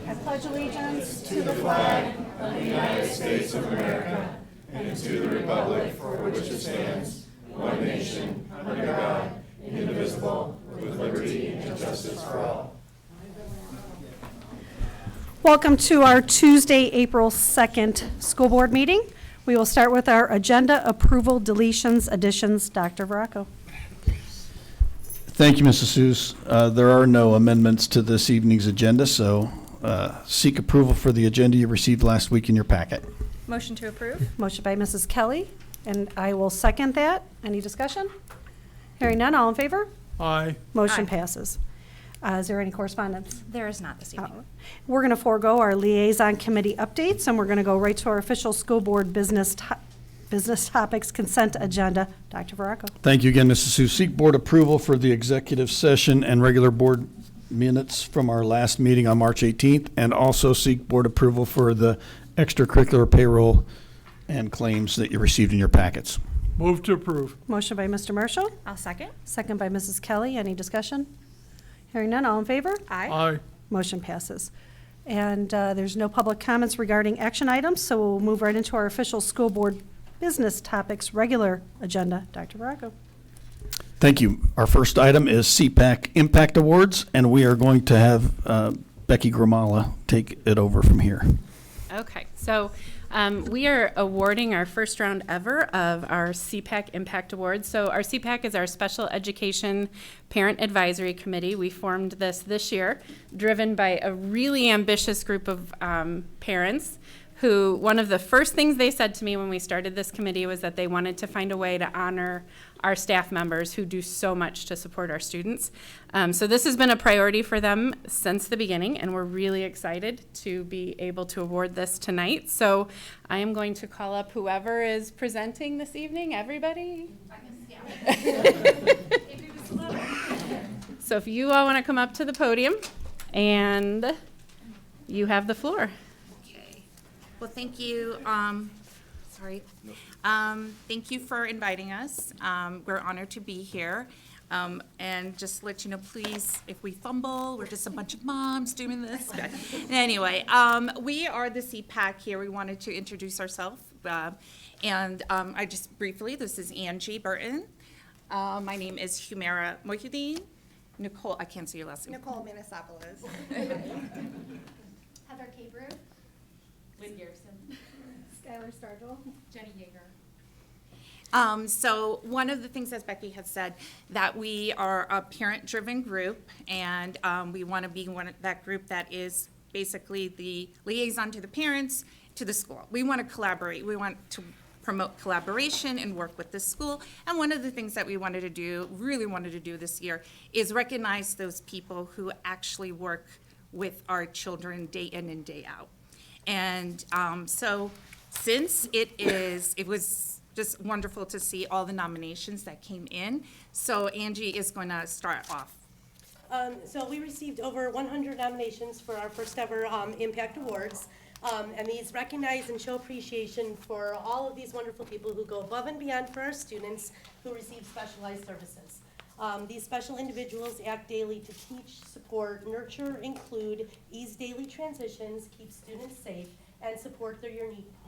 I pledge allegiance to the flag of the United States of America and to the republic for which it stands, one nation, under God, indivisible, with liberty and justice for all. Welcome to our Tuesday, April 2nd school board meeting. We will start with our agenda approval, deletions, additions. Dr. Veracco. Thank you, Mrs. Seuss. There are no amendments to this evening's agenda, so seek approval for the agenda you received last week in your packet. Motion to approve. Motion by Mrs. Kelly, and I will second that. Any discussion? Hearing none, all in favor? Aye. Motion Aye. passes. Is there any correspondence? There is not this evening. We're going to forego our liaison committee updates, and we're going to go right to our official school board business topics consent agenda. Dr. Veracco. Thank you again, Mrs. Seuss. Seek board approval for the executive session and regular board minutes from our last meeting on March 18th, and also seek board approval for the extracurricular payroll and claims that you received in your packets. Move to approve. Motion by Mr. Marshall, I'll second. second by Mrs. Kelly. Any discussion? Hearing none, all in favor? Aye. Aye. Motion passes. And there's no public comments regarding action items, so we'll move right into our official school board business topics regular agenda. Dr. Veracco. Thank you. Our first item is CPAC Impact Awards, and we are going to have Becky Gramala take it over from here. Okay, so we are awarding our first round ever of our CPAC Impact Awards. So our CPAC is our Special Education Parent Advisory Committee. We formed this year, driven by a really ambitious group of parents who, one of the first things they said to me when we started this committee was that they wanted to find a way to honor our staff members who do so much to support our students. So this has been a priority for them since the beginning, and we're really excited to be able to award this tonight. So I am going to call up whoever is presenting this evening. Everybody? So if you all want to come up to the podium, and you have the floor. Well, thank you. Thank you for inviting us. We're honored to be here. And just to let you know, please, if we fumble, we're just a bunch of moms doing this. Anyway, we are the CPAC here. We wanted to introduce ourselves. I just briefly, this is Angie Burton. My name is Humera Mohyuddin. Nicole, I can't see your last name. Nicole Manisopoulos. Heather Cabrew. Lynn Garrison. Skylar Stargell. Jenny Yeager. So one of the things, as Becky has said, that we are a parent-driven group, and we want to be that group that is basically the liaison to the parents, to the school. We want to collaborate. We want to promote collaboration and work with the school. And one of the things that we really wanted to do this year, is recognize those people who actually work with our children day in and day out. And so since it was just wonderful to see all the nominations that came in. So Angie is going to start off. So we received over 100 nominations for our first ever Impact Awards. And these recognize and show appreciation for all of these wonderful people who go above and beyond for our students who receive specialized services. These special individuals act daily to teach, support, nurture, include, ease daily transitions, keep students safe, and support their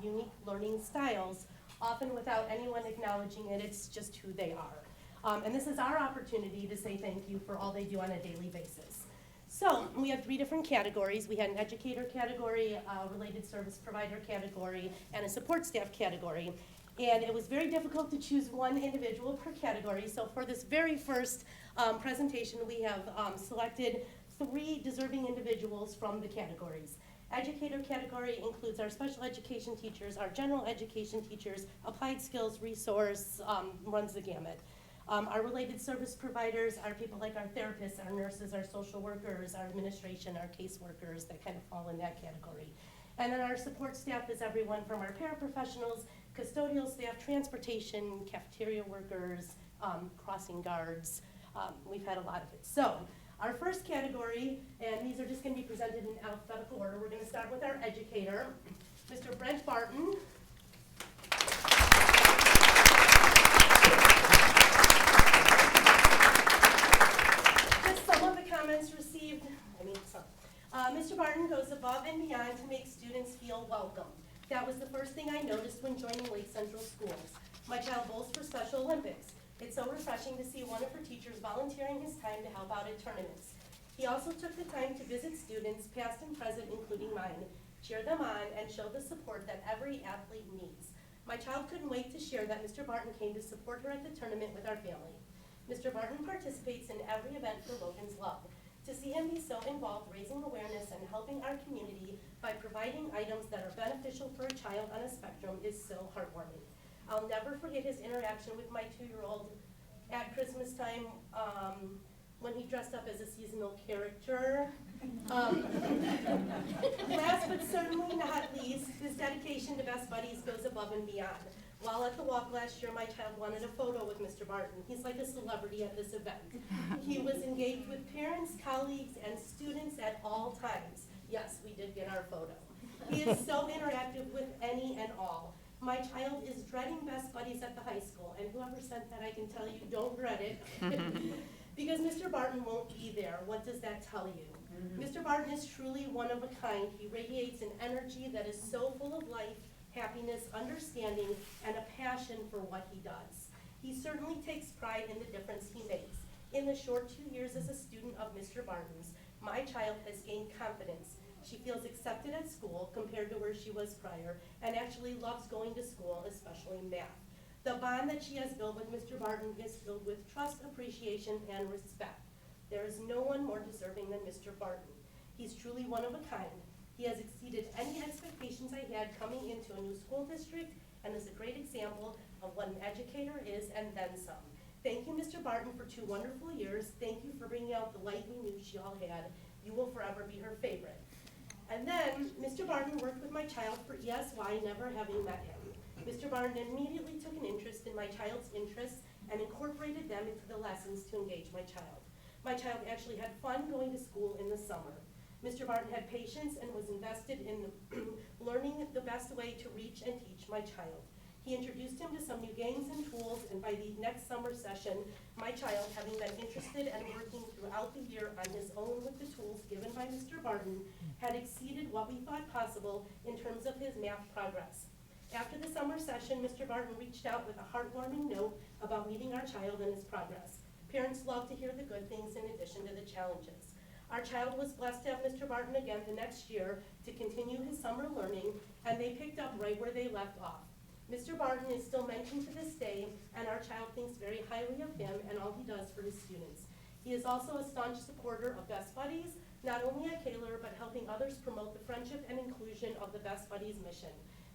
unique learning styles, often without anyone acknowledging it. It's just who they are. And this is our opportunity to say thank you for all they do on a daily basis. So we have 3 different categories. We had an educator category, a related service provider category, and a support staff category. And it was very difficult to choose one individual per category. So for this very first presentation, we have selected 3 deserving individuals from the categories. Educator category includes our special education teachers, our general education teachers, applied skills resource, runs the gamut. Our related service providers are people like our therapists, our nurses, our social workers, our administration, our caseworkers that kind of fall in that category. And then our support staff is everyone from our paraprofessionals, custodial staff, transportation, cafeteria workers, crossing guards. We've had a lot of it. So our first category, and these are just going to be presented in alphabetical order. We're going to start with our educator, Mr. Brent Barton. Just some of the comments received goes above and beyond to make students feel welcome. That was the first thing I noticed when joining Lake Central Schools. My child bowls for Special Olympics. It's so refreshing to see one of her teachers volunteering his time to help out at tournaments. He also took the time to visit students, past and present, including mine, cheer them on, and show the support that every athlete needs. My child couldn't wait to share that Mr. Barton came to support her at the tournament with our family. Mr. Barton participates in every event for Logan's Love. To see him be so involved raising awareness and helping our community by providing items that are beneficial for a child on a spectrum is so heartwarming. I'll never forget his interaction with my 2-year-old at Christmas time when he dressed up as a seasonal character. Last but certainly not least, his dedication to Best Buddies goes above and beyond. While at the walk last year, my child wanted a photo with Mr. Barton. He's like a celebrity at this event. He was engaged with parents, colleagues, and students at all times. Yes, we did get our photo. He is so interactive with any and all. My child is dreading Best Buddies at the high school, and whoever sent that, I can tell you, don't dread it. Because Mr. Barton won't be there. What does that tell you? Mr. Barton is truly one of a kind. He radiates an energy that is so full of life, happiness, understanding, and a passion for what he does. He certainly takes pride in the difference he makes. In the short 2 years as a student of Mr. Barton's, my child has gained confidence. She feels accepted at school compared to where she was prior, and actually loves going to school, especially math. The bond that she has built with Mr. Barton is filled with trust, appreciation, and respect. There is no one more deserving than Mr. Barton. He's truly one of a kind. He has exceeded any expectations I had coming into a new school district and is a great example of what an educator is, and then some. Thank you, Mr. Barton, for 2 wonderful years. Thank you for bringing out the light we knew she all had. You will forever be her favorite. And then, Mr. Barton worked with my child for ESY, never having met him. Mr. Barton immediately took an interest in my child's interests and incorporated them into the lessons to engage my child. My child actually had fun going to school in the summer. Mr. Barton had patience and was invested in learning the best way to reach and teach my child. He introduced him to some new games and tools, and by the next summer session, my child, having been interested and working throughout the year on his own with the tools given by Mr. Barton, had exceeded what we thought possible in terms of his math progress. After the summer session, Mr. Barton reached out with a heartwarming note about meeting our child and his progress. Parents love to hear the good things in addition to the challenges. Our child was blessed to have Mr. Barton again the next year to continue his summer learning, and they picked up right where they left off. Mr. Barton is still mentioned to this day, and our child thinks very highly of him and all he does for his students. He is also a staunch supporter of Best Buddies, not only at Kaler, but helping others promote the friendship and inclusion of the Best Buddies mission.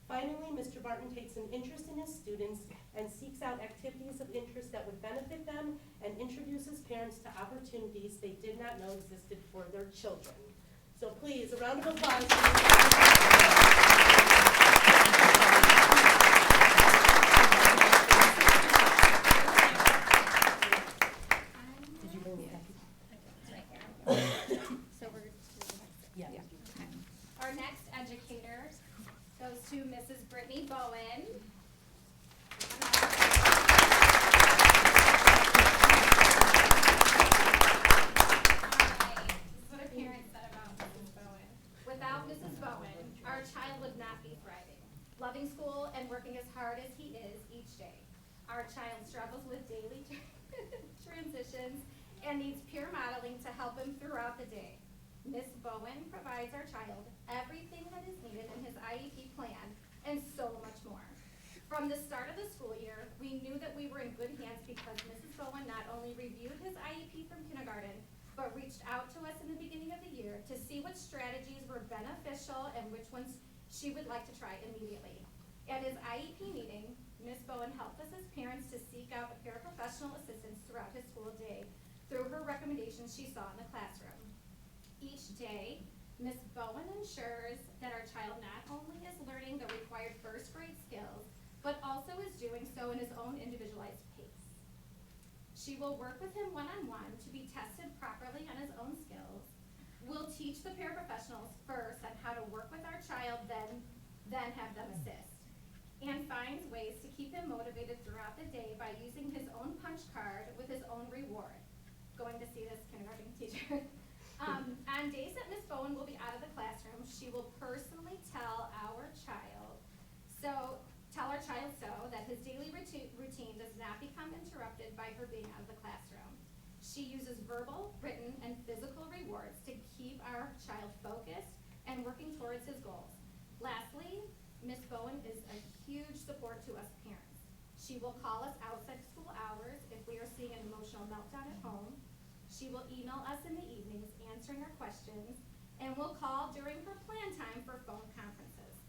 Finally, Mr. Barton takes an interest in his students and seeks out activities of interest that would benefit them and introduces parents to opportunities they did not know existed for their children. So please, a round of applause. Did you bring me a It's right here. So we're, Yeah. Our next educator goes to Mrs. Brittany Bowen. Alright, this is what a parent said about Mrs. Bowen. Without Mrs. Bowen, our child would not be thriving, loving school and working as hard as he is each day. Our child struggles with daily transitions and needs peer modeling to help him throughout the day. Ms. Bowen provides our child everything that is needed in his IEP plan and so much more. From the start of the school year, we knew that we were in good hands because Mrs. Bowen not only reviewed his IEP from kindergarten, but reached out to us in the beginning of the year to see what strategies were beneficial and which ones she would like to try immediately. At his IEP meeting, Ms. Bowen helped us as parents to seek out paraprofessional assistance throughout his school day through her recommendations she saw in the classroom. Each day, Ms. Bowen ensures that our child not only is learning the required first grade skills, but also is doing so in his own individualized pace. She will work with him one-on-one to be tested properly on his own skills. We'll teach the paraprofessionals first on how to work with our child, then have them assist. And finds ways to keep him motivated throughout the day by using his own punch card with his own reward. Going to see this kindergarten teacher. On days that Miss Bowen will be out of the classroom, she will personally tell our child so that his daily routine does not become interrupted by her being out of the classroom. She uses verbal, written, and physical rewards to keep our child focused and working towards his goals. Lastly, Miss Bowen is a huge support to us parents. She will call us outside school hours if we are seeing an emotional meltdown at home. She will email us in the evenings answering our questions, and will call during her plan time for phone conferences.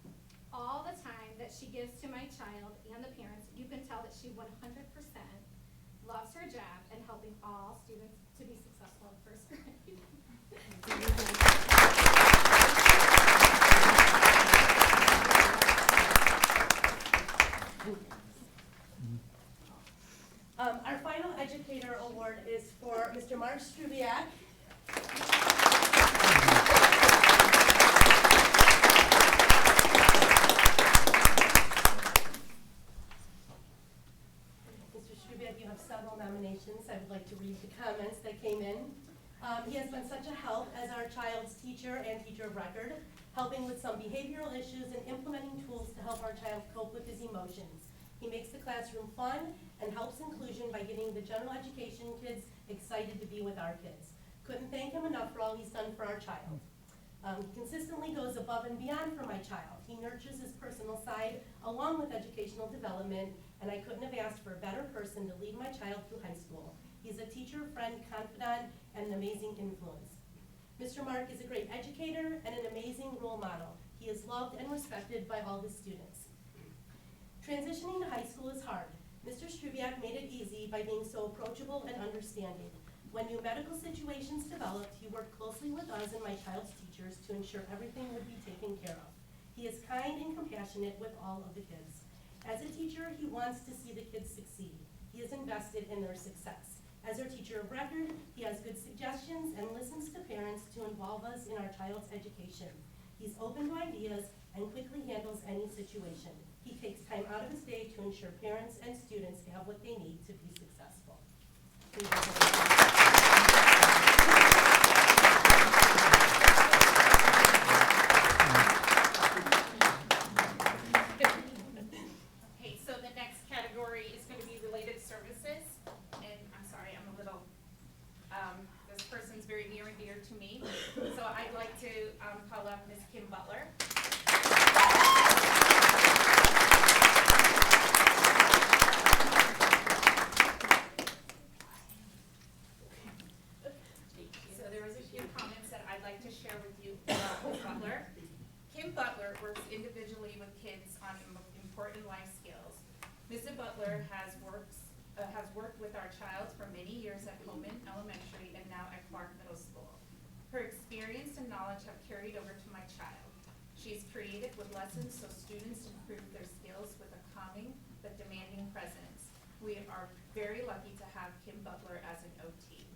All the time that she gives to my child and the parents, you can tell that she 100% loves her job and helping all students to be successful in first grade. Our final educator award is for Mr. Mark Strubiak. Mr. Strubiak, you have several nominations. I would like to read the comments that came in. He has been such a help as our child's teacher and teacher of record, helping with some behavioral issues and implementing tools to help our child cope with his emotions. He makes the classroom fun and helps inclusion by getting the general education kids excited to be with our kids. Couldn't thank him enough for all he's done for our child. He consistently goes above and beyond for my child. He nurtures his personal side along with educational development, and I couldn't have asked for a better person to lead my child through high school. He's a teacher, friend, confidant, and an amazing influence. Mr. Mark is a great educator and an amazing role model. He is loved and respected by all his students. Transitioning to high school is hard. Mr. Strubiak made it easy by being so approachable and understanding. When new medical situations developed, he worked closely with us and my child's teachers to ensure everything would be taken care of. He is kind and compassionate with all of the kids. As a teacher, he wants to see the kids succeed. He is invested in their success. As our teacher of record, he has good suggestions and listens to parents to involve us in our child's education. He's open to ideas and quickly handles any situation. He takes time out of his day to ensure parents and students have what they need to be successful. Okay, so the next category is going to be related services, and I'm sorry, I'm a little, this person's very near and dear to me, so I'd like to call up Ms. Kim Butler. So there was a few comments that I'd like to share with you about Ms. Butler. Kim Butler works individually with kids on important life skills. Mrs. Butler has worked with our child for many years at Holman Elementary and now at Clark Middle School. Her experience and knowledge have carried over to my child. She's creative with lessons so students improve their skills with a calming but demanding presence. We are very lucky to have Kim Butler as an OT.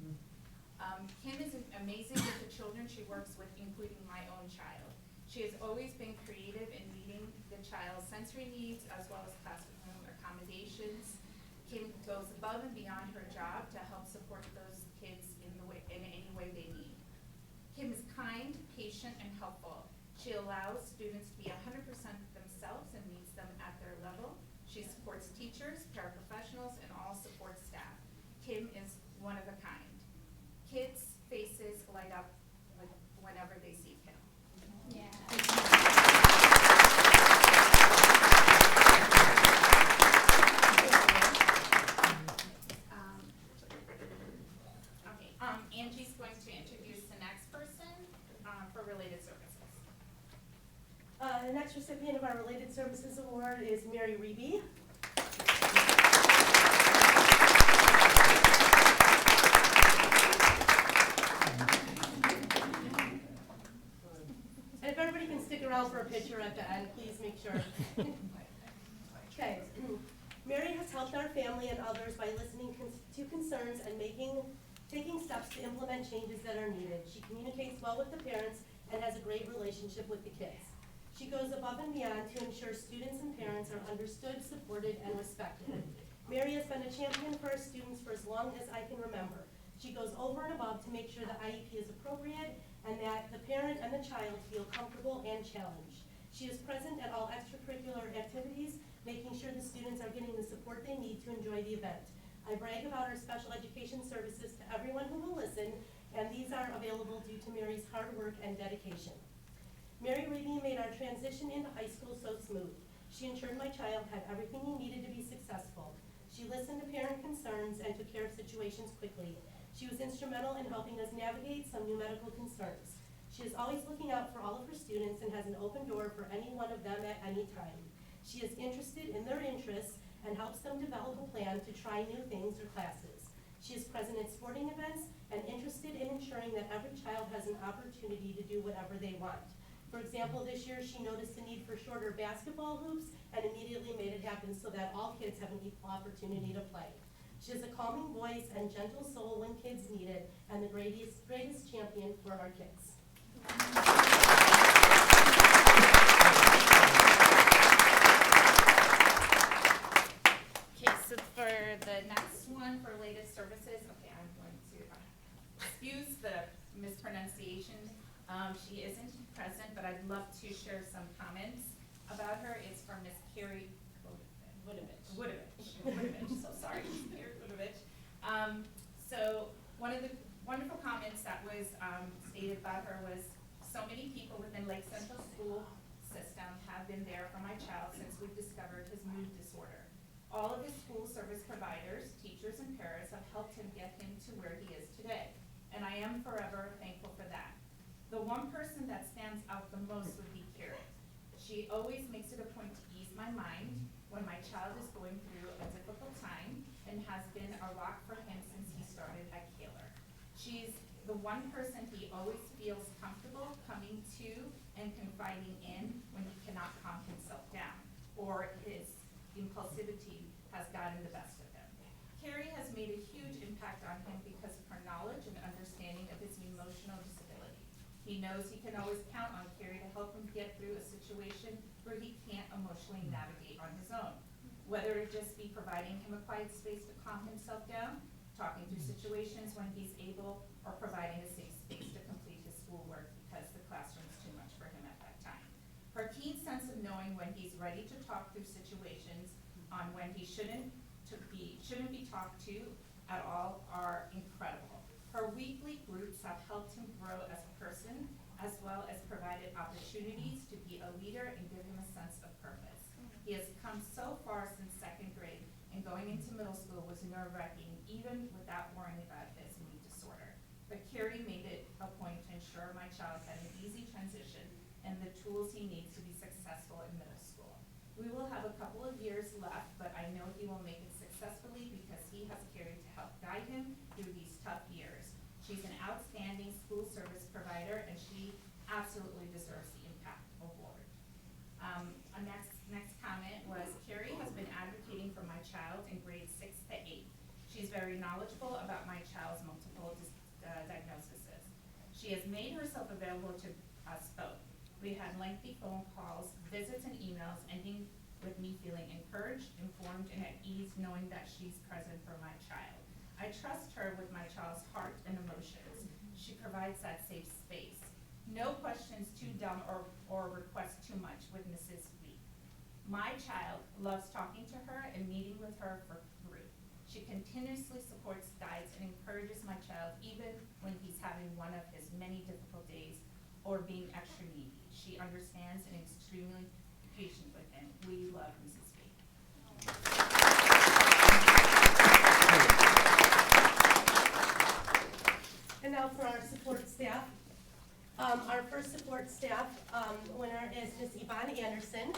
Kim is amazing with the children she works with, including my own child. She has always been creative in meeting the child's sensory needs as well as classroom accommodations. Kim goes above and beyond her job to help support those kids in any way they need. Kim is kind, patient, and helpful. She allows students to be 100% themselves and meets them at their level. She supports teachers, paraprofessionals, and all support staff. Kim is one of a kind. Kids' faces light up whenever they see Kim. Yeah. Angie's going to introduce the next person for related services. The next recipient of our Related Services Award is Mary Reeby. And if everybody can stick around for a picture at the end, please make sure. Okay. Mary has helped our family and others by listening to concerns and taking steps to implement changes that are needed. She communicates well with the parents and has a great relationship with the kids. She goes above and beyond to ensure students and parents are understood, supported, and respected. Mary has been a champion for our students for as long as I can remember. She goes over and above to make sure the IEP is appropriate and that the parent and the child feel comfortable and challenged. She is present at all extracurricular activities, making sure the students are getting the support they need to enjoy the event. I brag about our special education services to everyone who will listen, and these are available due to Mary's hard work and dedication. Mary Reeby made our transition into high school so smooth. She ensured my child had everything he needed to be successful. She listened to parent concerns and took care of situations quickly. She was instrumental in helping us navigate some new medical concerns. She is always looking out for all of her students and has an open door for any one of them at any time. She is interested in their interests and helps them develop a plan to try new things or classes. She is present at sporting events and interested in ensuring that every child has an opportunity to do whatever they want. For example, this year she noticed the need for shorter basketball hoops and immediately made it happen so that all kids have an equal opportunity to play. She has a calming voice and gentle soul when kids need it, and the greatest champion for our kids. Okay, so for the next one, for latest services, okay, I'm going to excuse the mispronunciation. She isn't present, but I'd love to share some comments about her. It's from Miss Carrie Woodovich, so sorry, Miss Carrie Woodovich. So one of the wonderful comments that was stated about her was, so many people within Lake Central School System have been there for my child since we discovered his mood disorder. All of his school service providers, teachers, and paras have helped him get him to where he is today, and I am forever thankful for that. The one person that stands out the most would be Carrie. She always makes it a point to ease my mind when my child is going through a difficult time and has been a rock for him since he started at Kaler. She's the one person he always feels comfortable coming to and confiding in when he cannot calm himself down or his impulsivity has gotten the best of him. Carrie has made a huge impact on him because of her knowledge and understanding of his emotional disability. He knows he can always count on Carrie to help him get through a situation where he can't emotionally navigate on his own. Whether it just be providing him a quiet space to calm himself down, talking through situations when he's able, or providing a safe space to complete his schoolwork because the classroom is too much for him at that time. Her keen sense of knowing when he's ready to talk through situations on when he shouldn't be talked to at all are incredible. Her weekly groups have helped him grow as a person, as well as provided opportunities to be a leader and give him a sense of purpose. He has come so far since second grade, and going into middle school was nerve-wracking, even without worrying about his mood disorder. But Carrie made it a point to ensure my child had an easy transition and the tools he needs to be successful in middle school. We will have a couple of years left, but I know he will make it successfully because he has Carrie to help guide him through these tough years. She's an outstanding school service provider, and she absolutely deserves the Impact Award. Our next comment was, Carrie has been advocating for my child in grades 6 to 8. She's very knowledgeable about my child's multiple diagnoses. She has made herself available to us both. We had lengthy phone calls, visits, and emails, ending with me feeling encouraged, informed, and at ease knowing that she's present for my child. I trust her with my child's heart and emotions. She provides that safe space. No questions too dumb or requests too much with Mrs. Wheat. My child loves talking to her and meeting with her for group. She continuously supports, guides, and encourages my child even when he's having one of his many difficult days or being extra needy. She understands and is extremely patient with him. We love Mrs. Wheat. And now for our support staff. Our first support staff winner is Ms. Yvonne Anderson.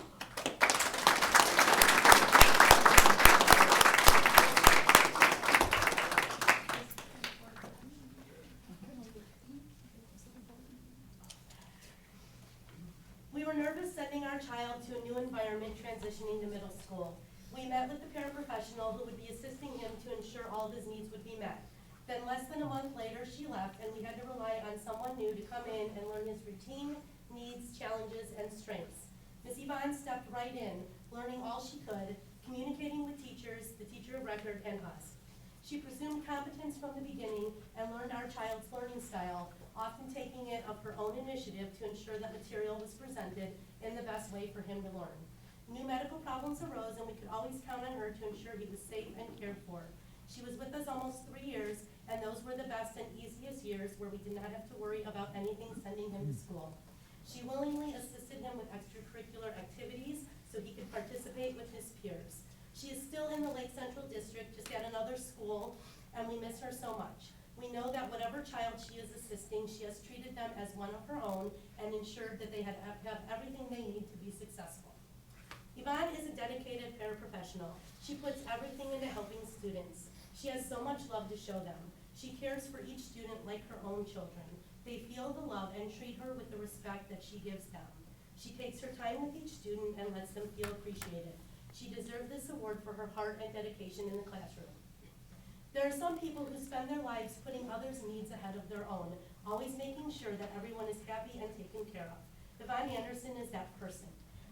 We were nervous sending our child to a new environment transitioning to middle school. We met with the paraprofessional who would be assisting him to ensure all of his needs would be met. Then less than a month later, she left, and we had to rely on someone new to come in and learn his routine, needs, challenges, and strengths. Ms. Yvonne stepped right in, learning all she could, communicating with teachers, the teacher of record, and us. She presumed competence from the beginning and learned our child's learning style, often taking it of her own initiative to ensure that material was presented in the best way for him to learn. New medical problems arose, and we could always count on her to ensure he was safe and cared for. She was with us almost 3 years, and those were the best and easiest years where we did not have to worry about anything sending him to school. She willingly assisted him with extracurricular activities so he could participate with his peers. She is still in the Lake Central District, just at another school, and we miss her so much. We know that whatever child she is assisting, she has treated them as one of her own and ensured that they have everything they need to be successful. Yvonne is a dedicated paraprofessional. She puts everything into helping students. She has so much love to show them. She cares for each student like her own children. They feel the love and treat her with the respect that she gives them. She takes her time with each student and lets them feel appreciated. She deserves this award for her heart and dedication in the classroom. There are some people who spend their lives putting others' needs ahead of their own, always making sure that everyone is happy and taken care of. Yvonne Anderson is that person.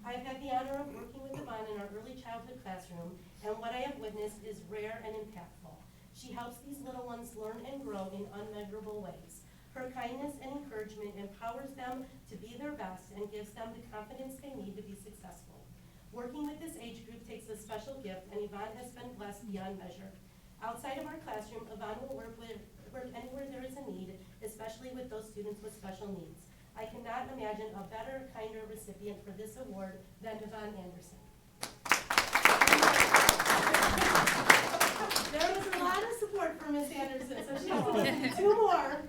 I have had the honor of working with Yvonne in our early childhood classroom, and what I have witnessed is rare and impactful. She helps these little ones learn and grow in unmeasurable ways. Her kindness and encouragement empowers them to be their best and gives them the confidence they need to be successful. Working with this age group takes a special gift, and Yvonne has been blessed beyond measure. Outside of our classroom, Yvonne will work anywhere there is a need, especially with those students with special needs. I cannot imagine a better, kinder recipient for this award than Yvonne Anderson. There was a lot of support for Miss Anderson, so she has 2 more.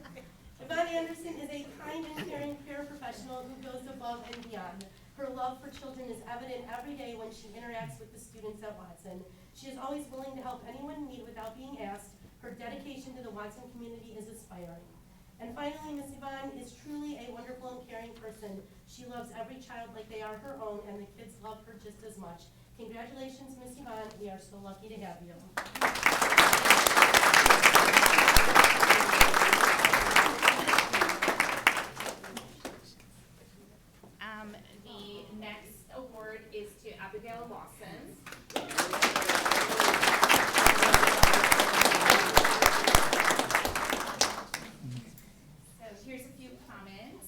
Yvonne Anderson is a kind and caring paraprofessional who goes above and beyond. Her love for children is evident every day when she interacts with the students at Watson. She is always willing to help anyone in need without being asked. Her dedication to the Watson community is inspiring. And finally, Miss Yvonne is truly a wonderful and caring person. She loves every child like they are her own, and the kids love her just as much. Congratulations, Miss Yvonne. We are so lucky to have you. The next award is to Abigail Lawson. So here's a few comments.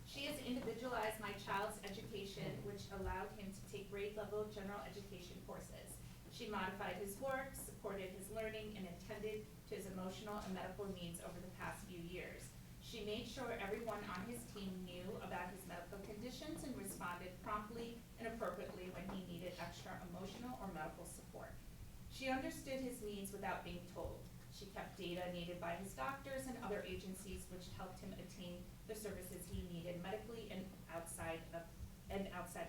She has individualized my child's education, which allowed him to take grade-level general education courses. She modified his work, supported his learning, and attended to his emotional and medical needs over the past few years. She made sure everyone on his team knew about his medical conditions and responded promptly and appropriately when he needed extra emotional or medical support. She understood his needs without being told. She kept data needed by his doctors and other agencies, which helped him attain the services he needed medically and outside of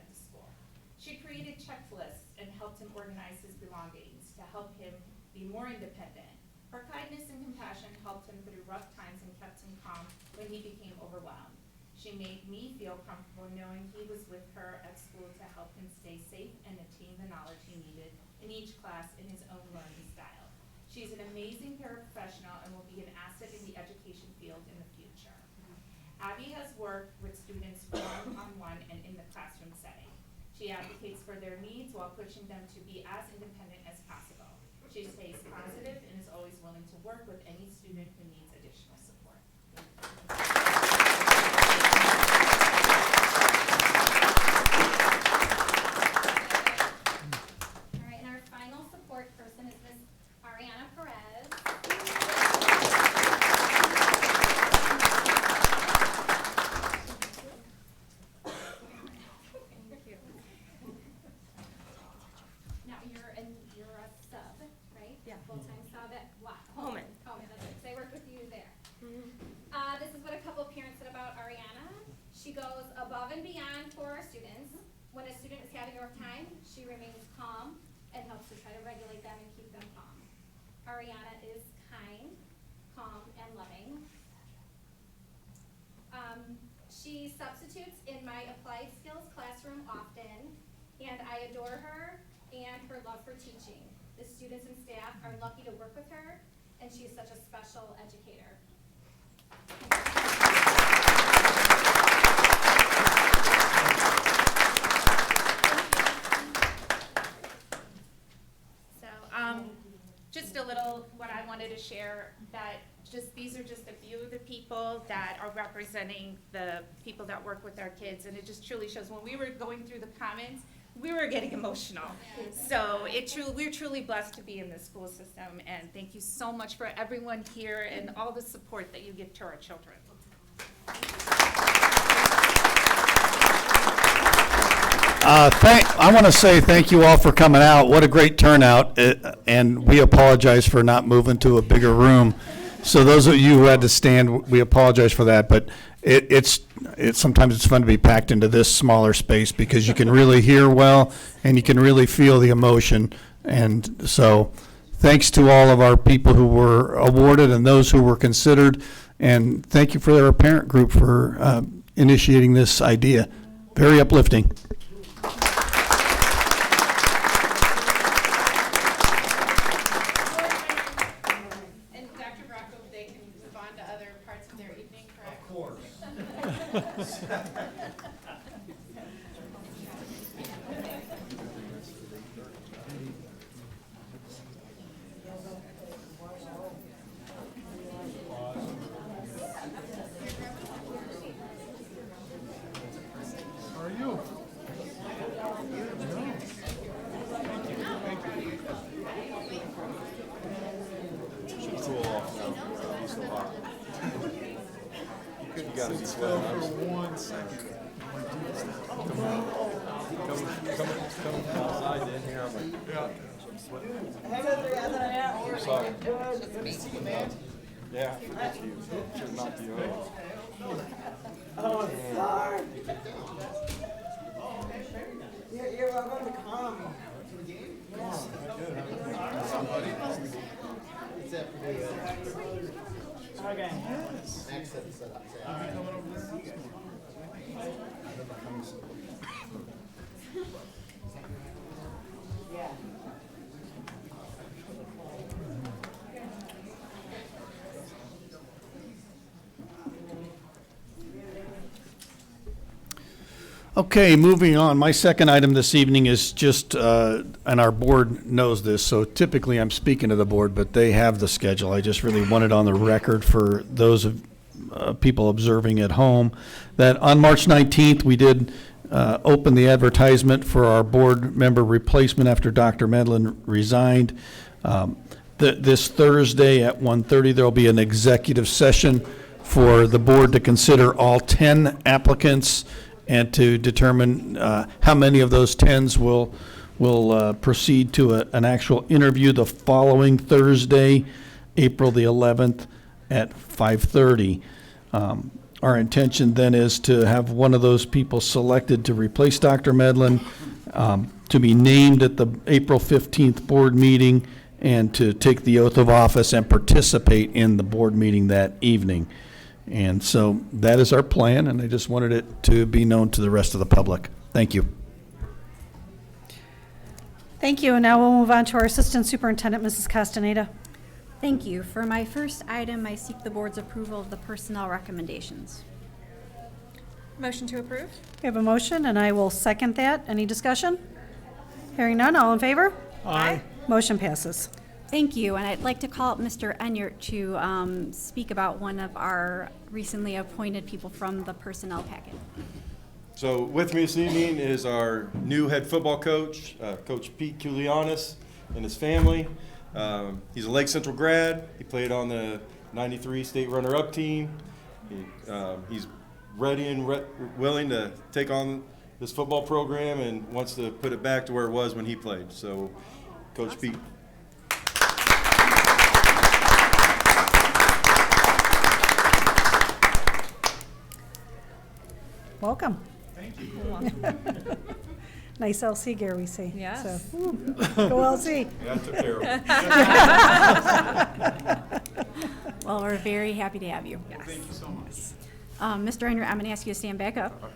the school. She created checklists and helped him organize his belongings to help him be more independent. Her kindness and compassion helped him through rough times and kept him calm when he became overwhelmed. She made me feel comfortable knowing he was with her at school to help him stay safe and attain the knowledge he needed in each class in his own learning style. She's an amazing paraprofessional and will be an asset in the education field in the future. Abby has worked with students one-on-one and in the classroom setting. She advocates for their needs while pushing them to be as independent as possible. She stays positive and is always willing to work with any student who needs additional support. All right, and our final support person is Miss Ariana Perez. Now, you're a sub, right? Yeah. Full-time sub at what? Holman. Holman, that's right, 'cause I work with you there. This is what a couple of parents said about Ariana. She goes above and beyond for our students. When a student is having a rough time, she remains calm and helps to try to regulate them and keep them calm. Ariana is kind, calm, and loving. She substitutes in my applied skills classroom often, and I adore her and her love for teaching. The students and staff are lucky to work with her, and she is such a special educator. So, just a little people that are representing the people that work with our kids, and it just truly shows. When we were going through the comments, we were getting emotional. So we're truly blessed to be in this school system, and thank you so much for everyone here and all the support that you give to our children. I want to say thank you all for coming out. What a great turnout, and we apologize for not moving to a bigger room. So those of you who had to stand, we apologize for that. But it's sometimes it's fun to be packed into this smaller space because you can really hear well and you can really feel the emotion. And so, thanks to all of our people who were awarded and those who were considered, and thank you for our parent group for initiating this idea. Very uplifting. And Dr. Bracco, they can move on to other parts of their evening, correct? Of course. How are you? Cool off now. Be so hot. You gotta be sweating. For 1 second. Come outside then. Here, I'm like, yeah. I'm sweating. Sorry. Yeah, I forget you. Should knock you out. Oh, sorry. You're welcome to come. Okay. Yeah. Okay, moving on. My second item this evening is just, and our board knows this, so typically I'm speaking to the board, but they have the schedule. I just really want it on the record for those of people observing at home, that on March 19th, we did open the advertisement for our board member replacement after Dr. Medlin resigned. This Thursday at 1:30, there'll be an executive session for the board to consider all 10 applicants and to determine how many of those 10s will proceed to an actual interview the following Thursday, April the 11th at 5:30. Our intention then is to have one of those people selected to replace Dr. Medlin, to be named at the April 15th board meeting, and to take the oath of office and participate in the board meeting that evening. And so that is our plan, and I just wanted it to be known to the rest of the public. Thank you. Thank you. And now we'll move on to our Assistant Superintendent, Mrs. Castaneda. Thank you. For my first item, I seek the board's approval of the personnel recommendations. Motion to approve? We have a motion, and I will second that. Any discussion? Hearing none, all in favor? Aye. Motion passes. Thank you, and I'd like to call up Mr. Enyart to speak about one of our recently appointed people from the personnel packet. So with me this evening is our new head football coach, Coach Pete Kulianis, and his family. He's a Lake Central grad. He played on the '93 state runner-up team. He's ready and willing to take on this football program and wants to put it back to where it was when he played. So, Coach Pete. Welcome. Thank you. Nice LC gear we see. Yes. So, go LC. Yeah, I took care of it. Well, we're very happy to have you. Thank you so much. Mr. Enyart, I'm going to ask you to stand back up.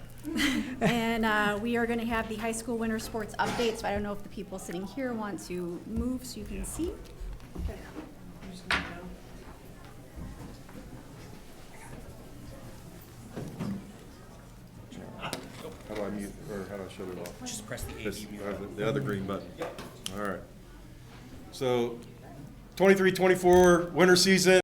And we are going to have the high school winter sports update, so I don't know if the people sitting here want to move so you can see. How do I mute, or how do I shut it off? Just press the AV mute. The other green button. All right. So, 23-24 winter season,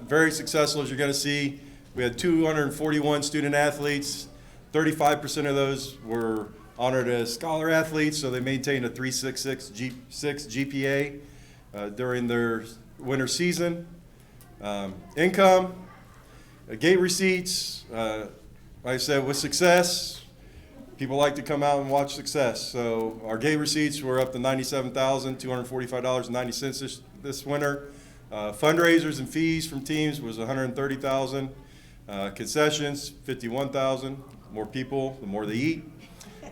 very successful, as you're going to see. We had 241 student athletes. 35% of those were honored as scholar athletes, so they maintained a 3.66 GPA during their winter season. Income, gate receipts, like I said, with success, people like to come out and watch success. So our gate receipts were up to $97,245.90 this winter. Fundraisers and fees from teams was $130,000. Concessions, $51,000. More people, the more they eat.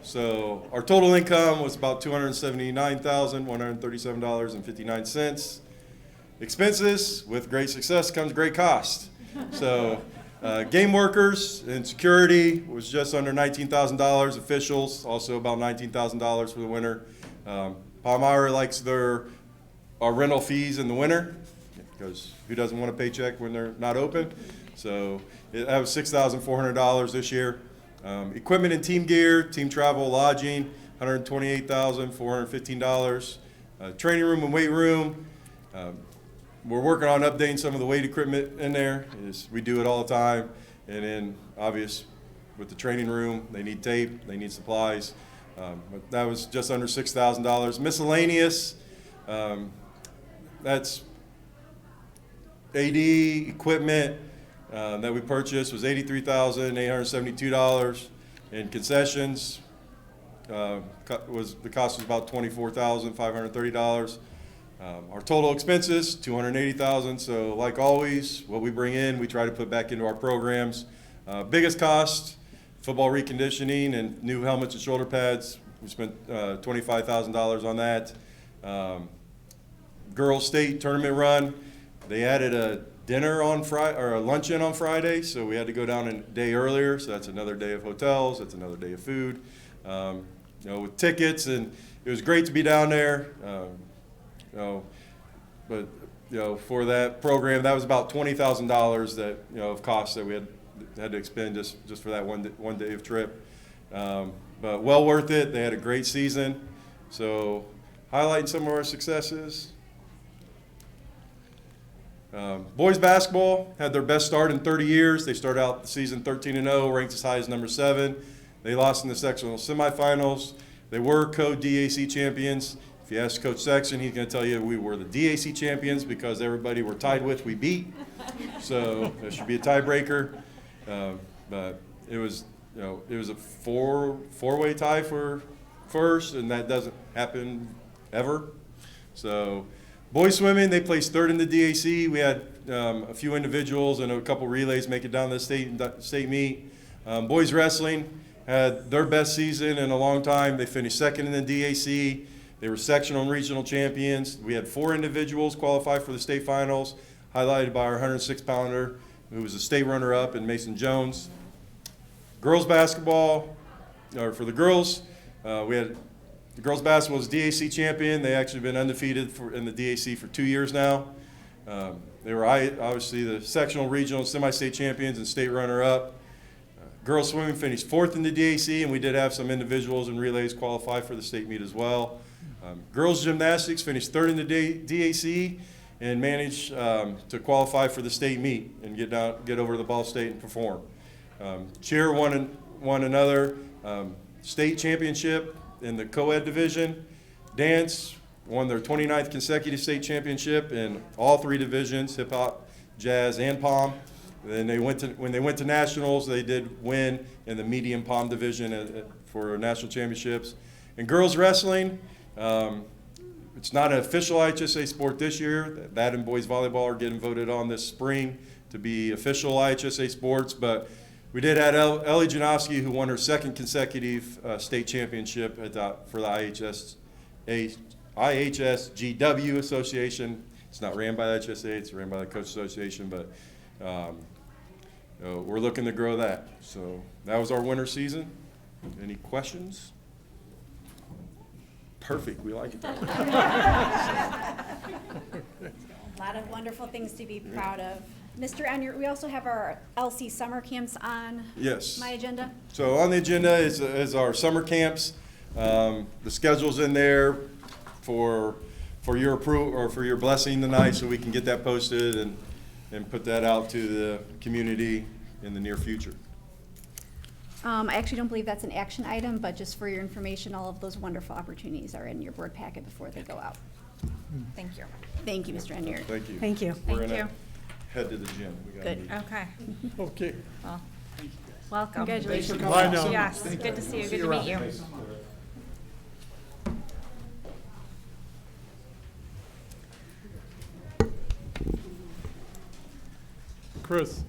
So our total income was about $279,137.59. Expenses, with great success comes great cost. So game workers and security was just under $19,000. Officials, also about $19,000 for the winter. Palmyra likes our rental fees in the winter, because who doesn't want a paycheck when they're not open? So that was $6,400 this year. Equipment and team gear, team travel, lodging, $128,415. Training room and weight room. We're working on updating some of the weight equipment in there. We do it all the time. And then, obvious, with the training room, they need tape, they need supplies. But that was just under $6,000. Miscellaneous, that's AD equipment that we purchased was $83,872. And concessions, the cost was about $24,530. Our total expenses, $280,000. So like always, what we bring in, we try to put back into our programs. Biggest cost, football reconditioning and new helmets and shoulder pads. We spent $25,000 on that. Girls State tournament run. They added a dinner on Friday, or a luncheon on Friday, so we had to go down a day earlier. So that's another day of hotels. That's another day of food. With tickets, and it was great to be down there. But for that program, that was about $20,000 that of costs that we had to expend just for that one day of trip. But well worth it. They had a great season. So highlighting some of our successes. Boys basketball had their best start in 30 years. They started out the season 13-0, ranked as high as number 7. They lost in the sectional semifinals. They were co-DAC champions. If you ask Coach Sexton, he's going to tell you we were the DAC champions because everybody we're tied with we beat. So there should be a tiebreaker. But it was a four-way tie for first, and that doesn't happen ever. So boys swimming, they placed third in the DAC. We had a few individuals and a couple relays make it down to the state meet. Boys wrestling had their best season in a long time. They finished second in the DAC. They were sectional and regional champions. We had 4 individuals qualify for the state finals, highlighted by our 106-pounder, who was a state runner-up, and Mason Jones. Girls basketball, or for the girls, we had the girls basketball was DAC champion. They actually been undefeated in the DAC for 2 years now. They were obviously the sectional, regional, semi-state champions and state runner-up. Girls swimming finished 4th in the DAC, and we did have some individuals and relays qualify for the state meet as well. Girls gymnastics finished 3rd in the DAC and managed to qualify for the state meet and get over to the Ball State and perform. Cheer won another state championship in the co-ed division. Dance won their 29th consecutive state championship in all 3 divisions, hip hop, jazz, and pom. Then when they went to nationals, they did win in the medium pom division for national championships. And girls wrestling, it's not an official IHSA sport this year. That and boys volleyball are getting voted on this spring to be official IHSA sports, but we did have Ellie Janowski, who won her 2nd consecutive state championship for the IHSGW Association. It's not ran by the IHSA, it's ran by the Coach Association, but we're looking to grow that. So that was our winter season. Any questions? Perfect, we like it. A lot of wonderful things to be proud of. Mr. Enier, we also have our LC summer camps on Yes. my agenda. So on the agenda is our summer camps. The schedule's in there for your approval or for your blessing tonight, so we can get that posted and put that out to the community in the near future. I actually don't believe that's an action item, but just for your information, all of those wonderful opportunities are in your board packet before they go out. Thank you. Thank you, Mr. Enyart. Thank you. Thank you. We're Thank gonna you. head to the gym. We gotta Good. meet. Okay. Okay. Well, Welcome. Congratulations. Bye now. yes, good to see you. Good to meet you. Chris.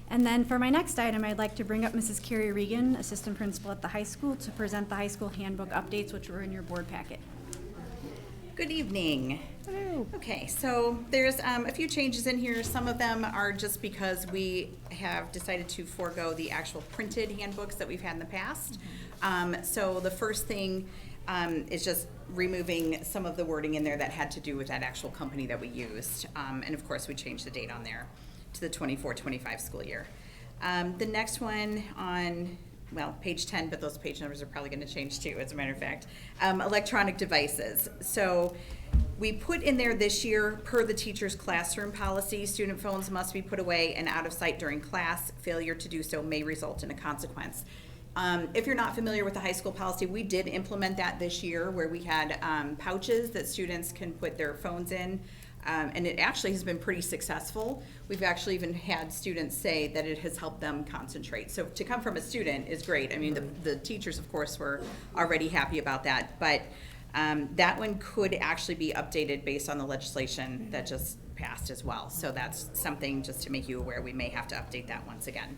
And then for my next item, I'd like to bring up Mrs. Carrie Regan, Assistant Principal at the high school, to present the high school handbook updates, which were in your board packet. Good evening. Okay, so there's a few changes in here. Some of them are just because we have decided to forego the actual printed handbooks that we've had in the past. So the first thing is just removing some of the wording in there that had to do with that actual company that we used. And of course, we changed the date on there to the 24-25 school year. The next one on, well, page 10, but those page numbers are probably going to change too, as a matter of fact. Electronic devices. So we put in there this year, per the teacher's classroom policy, student phones must be put away and out of sight during class. Failure to do so may result in a consequence. If you're not familiar with the high school policy, we did implement that this year where we had pouches that students can put their phones in. And it actually has been pretty successful. We've actually even had students say that it has helped them concentrate. So to come from a student is great. I mean, the teachers, of course, were already happy about that. But that one could actually be updated based on the legislation that just passed as well. So that's something just to make you aware. We may have to update that once again.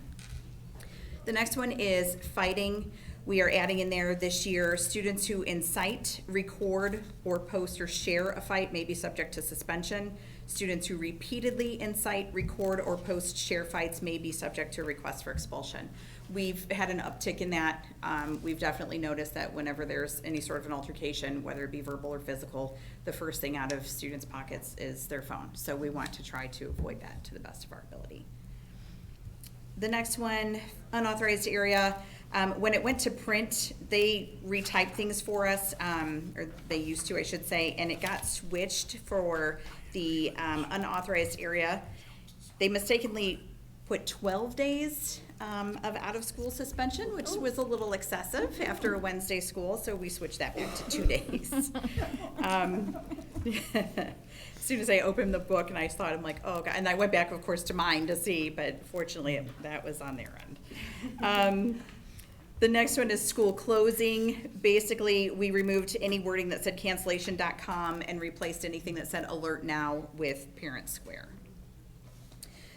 The next one is fighting. We are adding in there this year, students who incite, record, or post or share a fight may be subject to suspension. Students who repeatedly incite, record, or post share fights may be subject to request for expulsion. We've had an uptick in that. We've definitely noticed that whenever there's any sort of an altercation, whether it be verbal or physical, the first thing out of students' pockets is their phone. So we want to try to avoid that to the best of our ability. The next one, unauthorized area. When it went to print, they retyped things for us, or they used to, I should say, and it got switched for the unauthorized area. They mistakenly put 12 days of out-of-school suspension, which was a little excessive after a Wednesday school, so we switched that back to 2 days. As soon as I opened the book and I thought, I'm like, oh God, and I went back, of course, to mine to see, but fortunately that was on their end. The next one is school closing. Basically, we removed any wording that said cancellation.com and replaced anything that said alert now with parent square.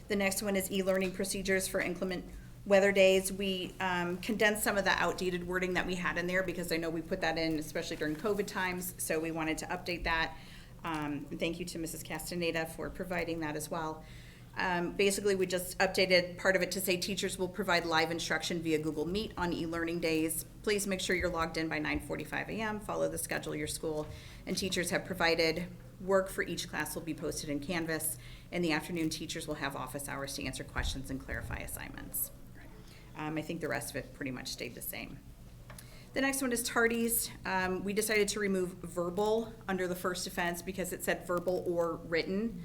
The next one is e-learning procedures for inclement weather days. We condensed some of the outdated wording that we had in there because I know we put that in, especially during COVID times, so we wanted to update that. And thank you to Mrs. Castaneda for providing that as well. Basically, we just updated part of it to say teachers will provide live instruction via Google Meet on e-learning days. Please make sure you're logged in by 9:45 a.m. Follow the schedule of your school. And teachers have provided work for each class will be posted in Canvas. In the afternoon, teachers will have office hours to answer questions and clarify assignments. I think the rest of it pretty much stayed the same. The next one is tardies. We decided to remove verbal under the first offense because it said verbal or written.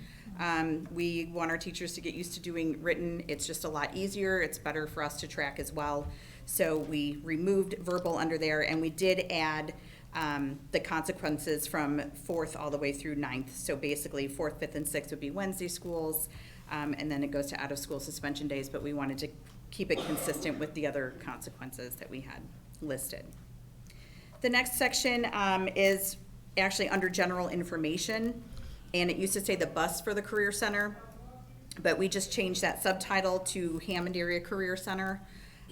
We want our teachers to get used to doing written. It's just a lot easier. It's better for us to track as well. So we removed verbal under there, and we did add the consequences from 4th all the way through 9th. So basically 4th, 5th, and 6th would be Wednesday schools, and then it goes to out-of-school suspension days, but we wanted to keep it consistent with the other consequences that we had listed. The next section is actually under general information, and it used to say the bus for the Career Center, but we just changed that subtitle to Hammond Area Career Center.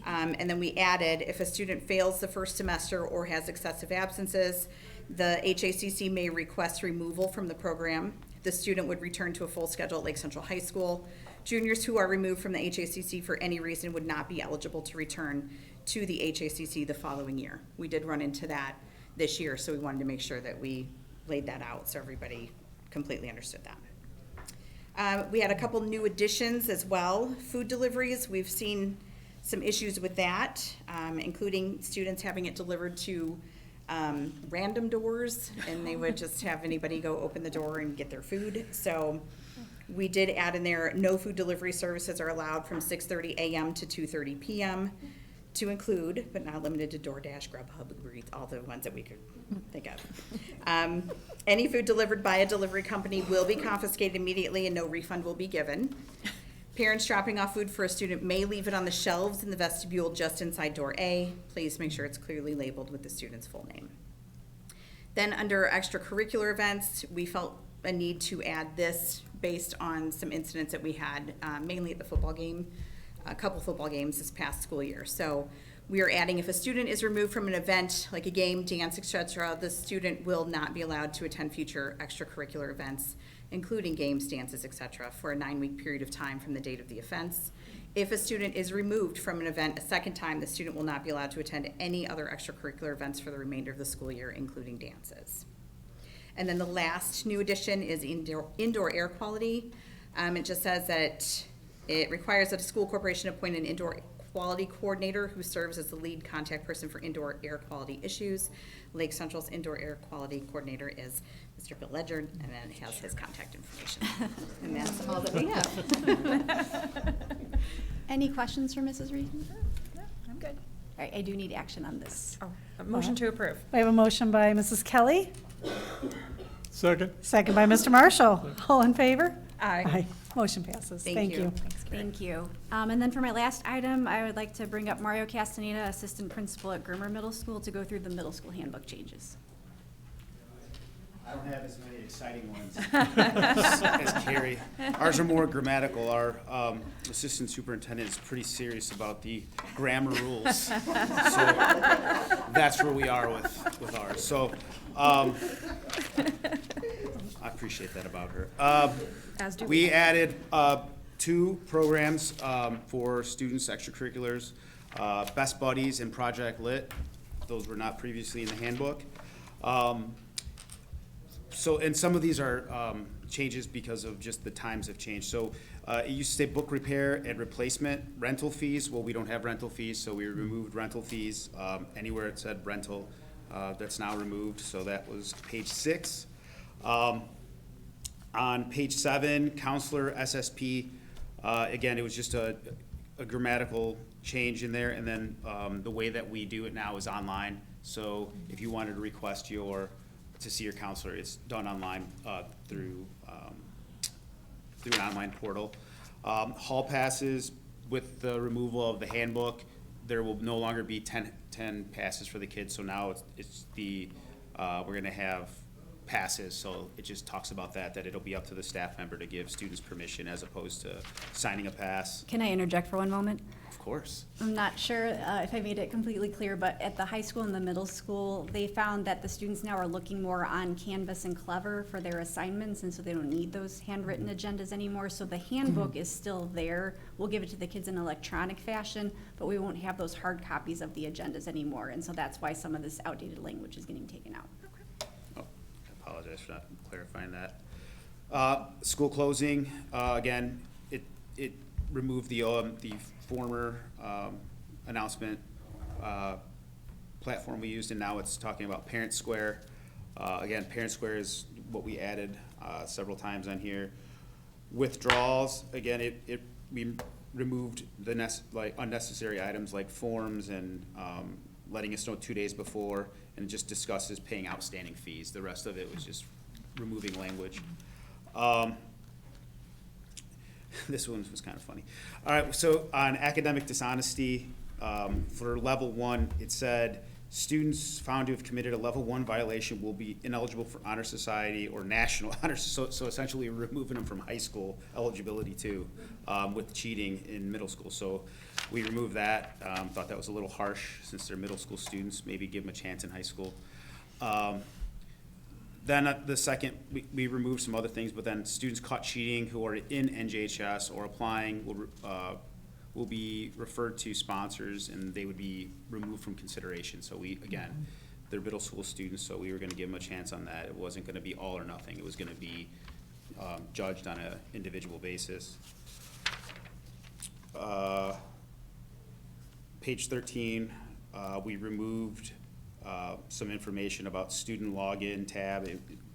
And then we added, if a student fails the first semester or has excessive absences, the HACC may request removal from the program. The student would return to a full schedule at Lake Central High School. Juniors who are removed from the HACC for any reason would not be eligible to return to the HACC the following year. We did run into that this year, so we wanted to make sure that we laid that out so everybody completely understood that. We had a couple new additions as well. Food deliveries, we've seen some issues with that, including students having it delivered to random doors, and they would just have anybody go open the door and get their food. So we did add in there, no food delivery services are allowed from 6:30 a.m. to 2:30 p.m. to include, but not limited to DoorDash, Grubhub, Uber Eats, all the ones that we could think of. Any food delivered by a delivery company will be confiscated immediately and no refund will be given. Parents dropping off food for a student may leave it on the shelves in the vestibule just inside door A. Please make sure it's clearly labeled with the student's full name. Then under extracurricular events, we felt a need to add this based on some incidents that we had, mainly at the football game, a couple football games this past school year. So we are adding, if a student is removed from an event, like a game, dance, etc., the student will not be allowed to attend future extracurricular events, including games, dances, etc., for a 9-week period of time from the date of the offense. If a student is removed from an event a second time, the student will not be allowed to attend any other extracurricular events for the remainder of the school year, including dances. And then the last new addition is indoor air quality. It just says that it requires that a school corporation appoint an indoor quality coordinator who serves as the lead contact person for indoor air quality issues. Lake Central's indoor air quality coordinator is Mr. Bill Ledger, and then it has his contact information. And that's all that we have. Any questions for Mrs. Reed? No, I'm good. All right, I do need action on this. Oh, a motion to approve. We have a motion by Mrs. Kelly, Second. second by Mr. Marshall. All in favor? Aye. Motion passes. Thank Thank you. you. Thank you. And then for my last item, I would like to bring up Mario Castaneda, Assistant Principal at Grimmer Middle School, to go through the middle school handbook changes. I don't have as many exciting ones as Carrie. Ours are more grammatical. Our assistant superintendent is pretty serious about the grammar rules. So that's where we are with ours. So I appreciate that about her. As do We added 2 programs for students' extracurriculars, Best Buddies and Project Lit. Those were not previously in the handbook. So, and some of these are changes because of just the times have changed. So it used to say book repair and replacement, rental fees. Well, we don't have rental fees, so we removed rental fees. Anywhere it said rental, that's now removed. So that was page 6. On page 7, counselor, SSP, again, it was just a grammatical change in there. And then the way that we do it now is online. So if you wanted to request to see your counselor, it's done online through an online portal. Hall passes, with the removal of the handbook, there will no longer be 10 passes for the kids. So now we're going to have passes. So it just talks about that it'll be up to the staff member to give students permission as opposed to signing a pass. Can I interject for one moment? Of course. I'm not sure if I made it completely clear, but at the high school and the middle school, they found that the students now are looking more on Canvas and Clever for their assignments, and so they don't need those handwritten agendas anymore. So the handbook is still there. We'll give it to the kids in electronic fashion, but we won't have those hard copies of the agendas anymore, and so that's why some of this outdated language is getting taken out. Oh, I apologize for not clarifying that. School closing, again, it removed the former announcement platform we used, and now it's talking about Parent Square. Again, Parent Square is what we added several times on here. Withdrawals, again, we removed the unnecessary items like forms and letting us know 2 days before, and it just discusses paying outstanding fees. The rest of it was just removing language. This one was kind of funny. All right, so on academic dishonesty, for level 1, it said students found to have committed a level 1 violation will be ineligible for honor society or national honor. So essentially we're removing them from high school eligibility too, with cheating in middle school. So we removed that. Thought that was a little harsh since they're middle school students. Maybe give them a chance in high school. Then the second, we removed some other things, but then students caught cheating who are in NJHS or applying will be referred to sponsors, and they would be removed from consideration. So again, they're middle school students, so we were gonna give them a chance on that. It wasn't gonna be all or nothing. It was gonna be judged on an individual basis. Page 13, we removed some information about student login tab.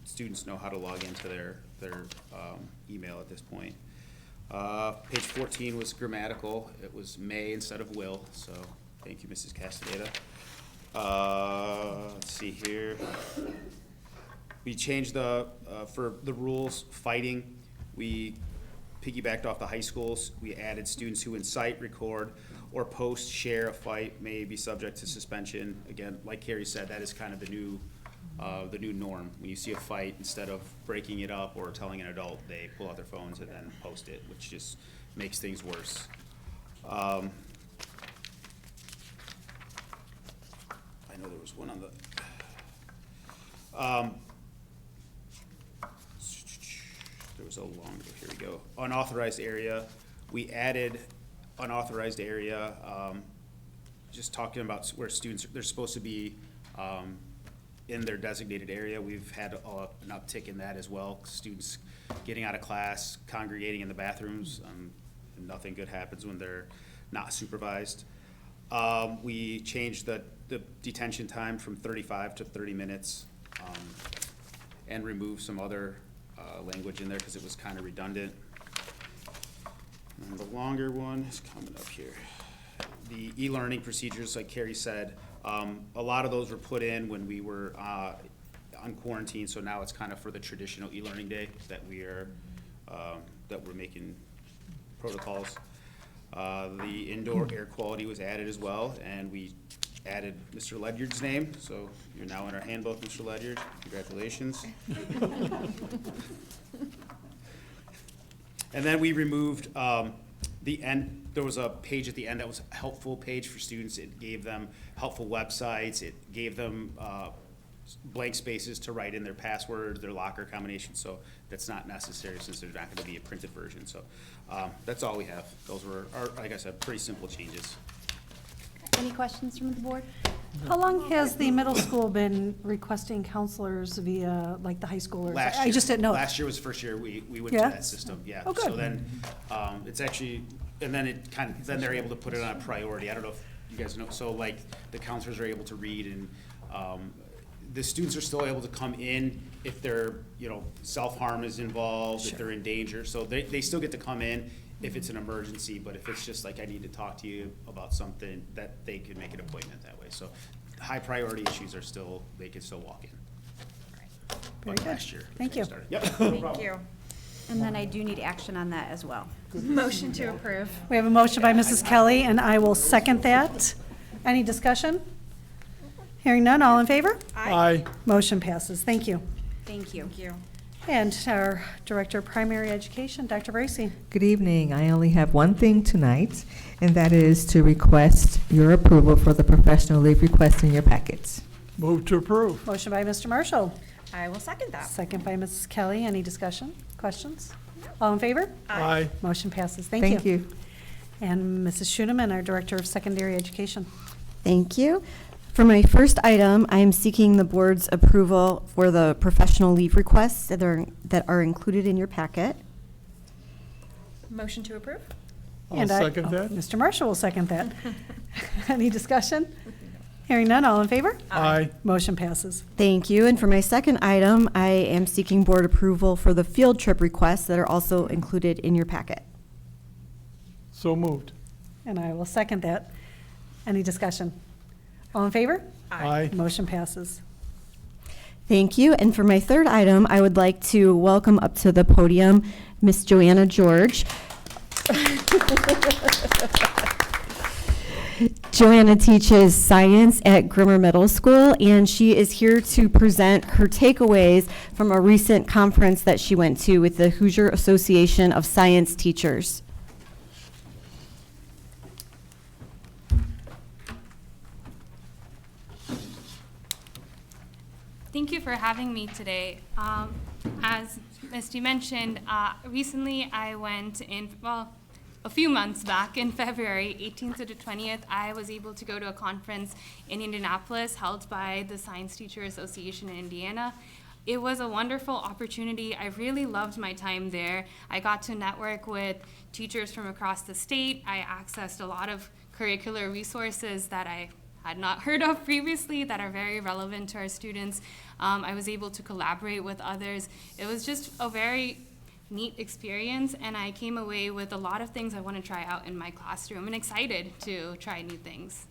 Students know how to log into their email at this point. Page 14 was grammatical. It was may instead of will, so thank you, Mrs. Castaneda. Let's see here. We changed for the rules, fighting, we piggybacked off the high schools. We added students who incite, record, or post, share a fight may be subject to suspension. Again, like Carrie said, that is kind of the new norm. When you see a fight, instead of breaking it up or telling an adult, they pull out their phones and then post it, which just makes things worse. I know there was one on the, there was a longer, here we go. Unauthorized area, we added unauthorized area, just talking about where students, they're supposed to be in their designated area. We've had an uptick in that as well. Students getting out of class, congregating in the bathrooms, and nothing good happens when they're not supervised. We changed the detention time from 35 to 30 minutes and removed some other language in there because it was kind of redundant. And the longer one is coming up here. The e-learning procedures, like Carrie said, a lot of those were put in when we were on quarantine, so now it's kind of for the traditional e-learning day that we're making protocols. The indoor air quality was added as well, and we added Mr. Ledyard's name, so you're now in our handbook, Mr. Ledyard. Congratulations. And then we removed the end. There was a page at the end that was a helpful page for students. It gave them helpful websites. It gave them blank spaces to write in their password, their locker combination. So that's not necessary since there's not going to be a printed version. So that's all we have. Those were, like I said, pretty simple changes. Any questions from the board? How long has the middle school been requesting counselors via, like, the high schoolers? Last I year. just didn't know. Last year was the first year we went Yeah? to that system, yeah. Oh, good. So then, it's actually, and then it kind of, then they're able to put it on a priority. I don't know if you guys know, so like, the counselors are able to read, and the students are still able to come in if they're, self-harm is involved, if they're in danger. So they still get to come in if it's an emergency, but if it's just like, I need to talk to you about something, that they could make an appointment that way. So high priority issues are still, they can still walk in. Very But good. last year. Thank you. started. Yep. Thank you. And then I do need action on that as well. Motion to approve. We have a motion by Mrs. Kelly, and I will second that. Any discussion? Hearing none, all in favor? Aye. Motion passes. Thank you. Thank you. Thank you. And our Director of Primary Education, Dr. Bracy. Good evening. I only have one thing tonight, and that is to request your approval for the professional leave request in your packets. Move to approve. Motion by Mr. Marshall, I will second that. second by Mrs. Kelly. Any discussion, questions? All in favor? Aye. Motion passes. Thank you. And Mrs. Schuneman, our Director of Secondary Education. Thank you. For my first item, I am seeking the board's approval for the professional leave requests that are included in your packet. Motion to approve? I'll second that. Mr. Marshall will second that. Any discussion? Hearing none, all in favor? Aye. Motion passes. Thank you. And for my second item, I am seeking board approval for the field trip requests that are also included in your packet. So moved. And I will second that. Any discussion? All in favor? Aye. Motion passes. Thank you. And for my third item, I would like to welcome up to the podium Miss Joanna George. Joanna teaches science at Grimmer Middle School, and she is here to present her takeaways from a recent conference that she went to with the Hoosier Association of Science Teachers. Thank you for having me today. As Misty mentioned, recently I went in, a few months back in February 18th to the 20th, I was able to go to a conference in Indianapolis held by the Science Teacher Association in Indiana. It was a wonderful opportunity. I really loved my time there. I got to network with teachers from across the state. I accessed a lot of curricular resources that I had not heard of previously that are very relevant to our students. I was able to collaborate with others. It was just a very neat experience, and I came away with a lot of things I want to try out in my classroom and excited to try new things.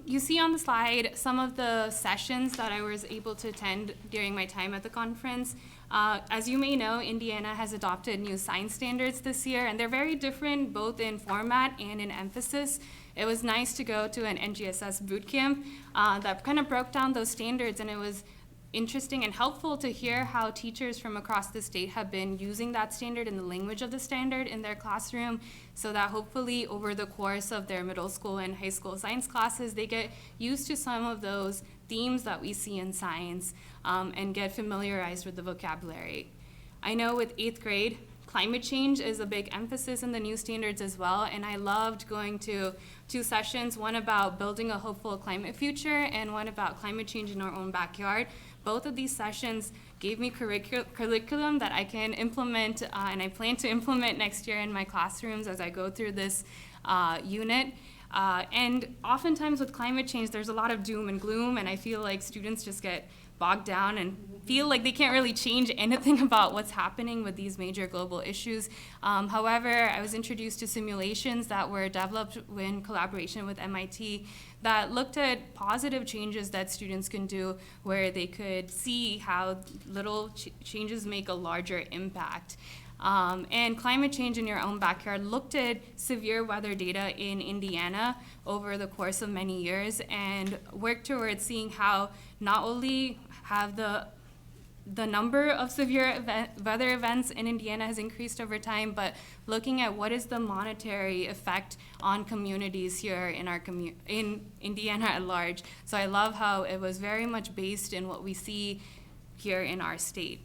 You see on the slide some of the sessions that I was able to attend during my time at the conference. As you may know, Indiana has adopted new science standards this year, and they're very different both in format and in emphasis. It was nice to go to an NGSS boot camp that kind of broke down those standards, and it was interesting and helpful to hear how teachers from across the state have been using that standard and the language of the standard in their classroom, so that hopefully over the course of their middle school and high school science classes, they get used to some of those themes that we see in science and get familiarized with the vocabulary. I know with 8th grade, climate change is a big emphasis in the new standards as well, and I loved going to 2 sessions, one about building a hopeful climate future and one about climate change in our own backyard. Both of these sessions gave me curriculum that I can implement, and I plan to implement next year in my classrooms as I go through this unit. And oftentimes with climate change, there's a lot of doom and gloom, and I feel like students just get bogged down and feel like they can't really change anything about what's happening with these major global issues. However, I was introduced to simulations that were developed in collaboration with MIT that looked at positive changes that students can do, where they could see how little changes make a larger impact. And climate change in your own backyard looked at severe weather data in Indiana over the course of many years and worked towards seeing how not only have the number of severe weather events in Indiana has increased over time, but looking at what is the monetary effect on communities here in our in Indiana at large. So I love how it was very much based in what we see here in our state,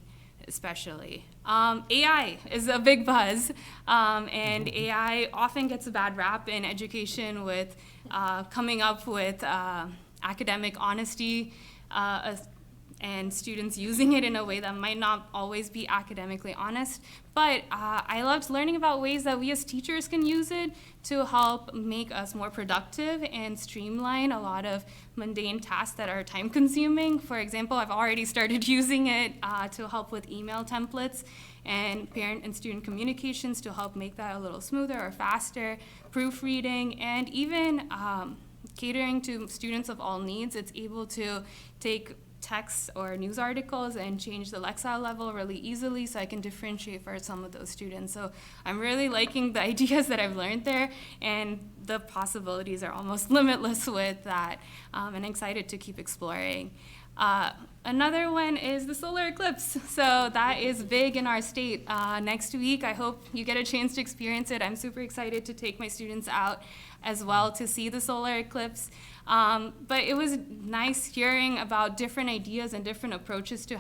especially. AI is a big buzz, and AI often gets a bad rap in education with coming up with academic honesty and students using it in a way that might not always be academically honest. But I loved learning about ways that we as teachers can use it to help make us more productive and streamline a lot of mundane tasks that are time consuming. For example, I've already started using it to help with email templates and parent and student communications to help make that a little smoother or faster, proofreading, and even catering to students of all needs. It's able to take texts or news articles and change the Lexile level really easily, so I can differentiate for some of those students. So I'm really liking the ideas that I've learned there, and the possibilities are almost limitless with that, and I'm excited to keep exploring. Another one is the solar eclipse. So that is big in our state. Next week, I hope you get a chance to experience it. I'm super excited to take my students out as well to see the solar eclipse. But it was nice hearing about different ideas and different approaches to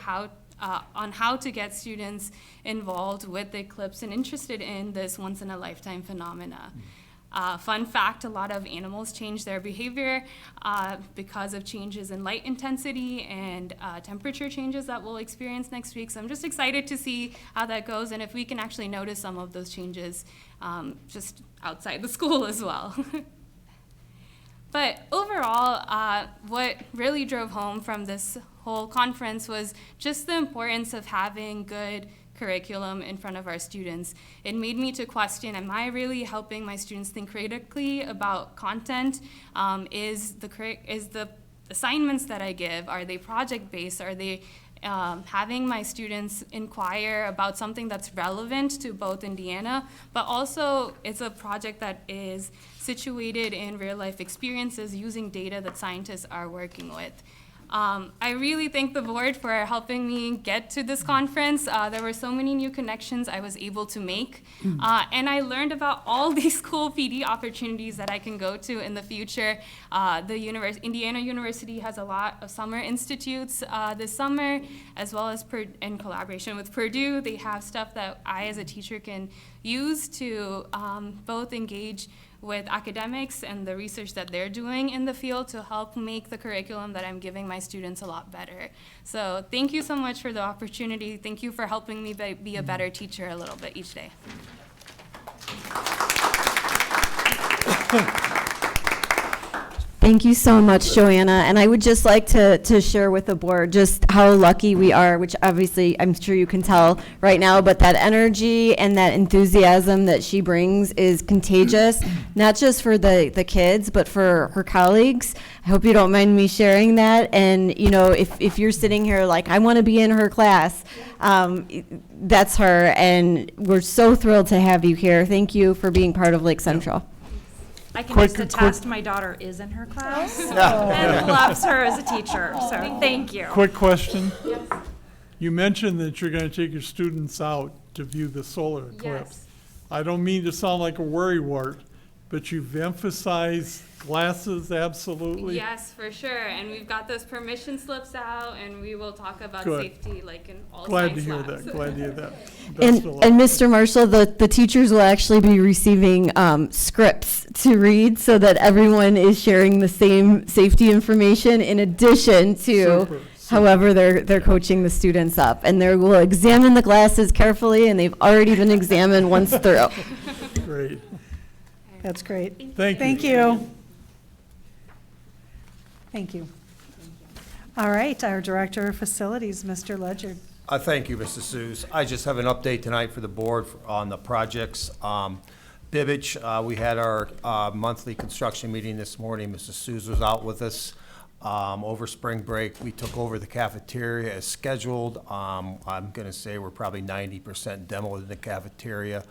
on how to get students involved with the eclipse and interested in this once-in-a-lifetime phenomena. Fun fact, a lot of animals change their behavior because of changes in light intensity and temperature changes that we'll experience next week. So I'm just excited to see how that goes and if we can actually notice some of those changes just outside the school as well. But overall, what really drove home from this whole conference was just the importance of having good curriculum in front of our students. It made me to question, am I really helping my students think critically about content? Is the assignments that I give, are they project-based? Are they having my students inquire about something that's relevant to both Indiana, but also it's a project that is situated in real-life experiences using data that scientists are working with. I really thank the board for helping me get to this conference. There were so many new connections I was able to make. And I learned about all these cool PD opportunities that I can go to in the future. Indiana University has a lot of summer institutes this summer, as well as in collaboration with Purdue. They have stuff that I as a teacher can use to both engage with academics and the research that they're doing in the field to help make the curriculum that I'm giving my students a lot better. So thank you so much for the opportunity. Thank you for helping me be a better teacher a little bit each day. Thank you so much, Joanna. And I would just like to share with the board just how lucky we are, which obviously I'm sure you can tell right now, but that energy and that enthusiasm that she brings is contagious, not just for the kids, but for her colleagues. I hope you don't mind me sharing that. And, you know, if you're sitting here like, I want to be in her class, that's her. And we're so thrilled to have you here. Thank you for being part of Lake Central. I can just attest my daughter is in her class and loves her as a teacher, so thank you. Quick question. You mentioned that you're going to take your students out to view the solar eclipse. Yes. I don't mean to sound like a worrywart, but you've emphasized glasses absolutely. Yes, for sure. And we've got those permission slips out, and we will talk about Good. safety like in all Glad to science hear labs. that. Glad to hear that. And, Best of luck. and Mr. Marshall, the teachers will actually be receiving scripts to read so that everyone is sharing the same safety information in addition to Super. however they're coaching the students up. And they will examine the glasses carefully, and they've already been examined once through. Great. That's great. Thank you. Thank you. Thank you. All right, our Director of Facilities, Mr. Ledger. Thank you, Mrs. Seuss. I just have an update tonight for the board on the projects. Bibbage, we had our monthly construction meeting this morning. Mrs. Seuss was out with us. Over spring break, we took over the cafeteria as scheduled. I'm going to say we're probably 90% demoed in the cafeteria.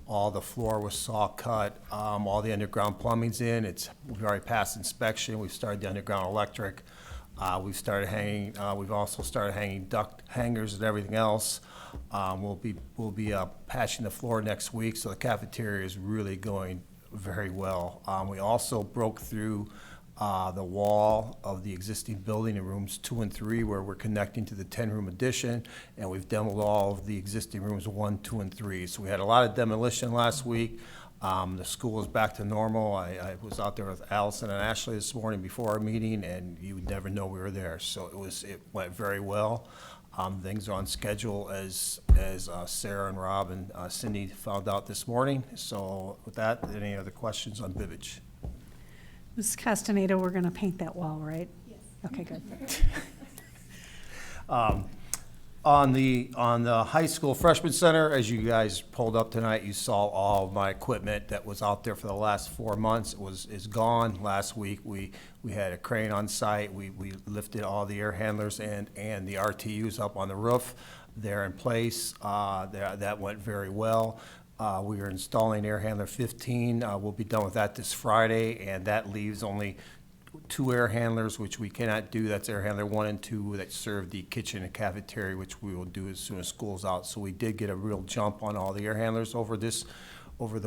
All the floor was saw cut. All the underground plumbing's in. We've already passed inspection. We've started the underground electric. We've started hanging. We've also started hanging duct hangers and everything else. We'll be patching the floor next week. So the cafeteria is really going very well. We also broke through the wall of the existing building in rooms 2 and 3 where we're connecting to the 10-room addition, and we've demoed all of the existing rooms 1, 2, and 3. So we had a lot of demolition last week. The school is back to normal. I was out there with Allison and Ashley this morning before our meeting, and you would never know we were there. So it went very well. Things are on schedule as Sarah and Rob and Cindy found out this morning. So with that, any other questions on Bibbage? Ms. Castaneda, we're going to paint that wall, right? Yes. Okay, good. On the high school freshman center, as you guys pulled up tonight, you saw all of my equipment that was out there for the last 4 months is gone. Last week, we had a crane on site. We lifted all the air handlers and the RTUs up on the roof. They're in place. That went very well. We are installing air handler 15. We'll be done with that this Friday, and that leaves only 2 air handlers, which we cannot do. That's air handler 1 and 2 that serve the kitchen and cafeteria, which we will do as soon as school's out. So we did get a real jump on all the air handlers over the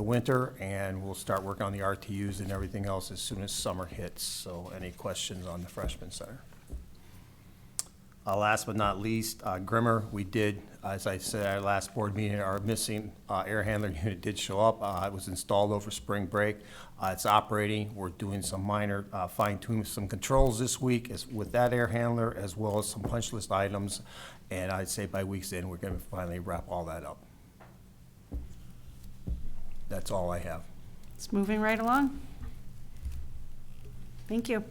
winter, and we'll start working on the RTUs and everything else as soon as summer hits. So any questions on the freshman center? Last but not least, Grimmer, we did, as I said at our last board meeting, our missing air handler unit did show up. It was installed over spring break. It's operating. We're doing some minor fine-tuning some controls this week with that air handler, as well as some punch list items. And I'd say by week's end, we're going to finally wrap all that up. That's all I have. It's moving right along. Thank you.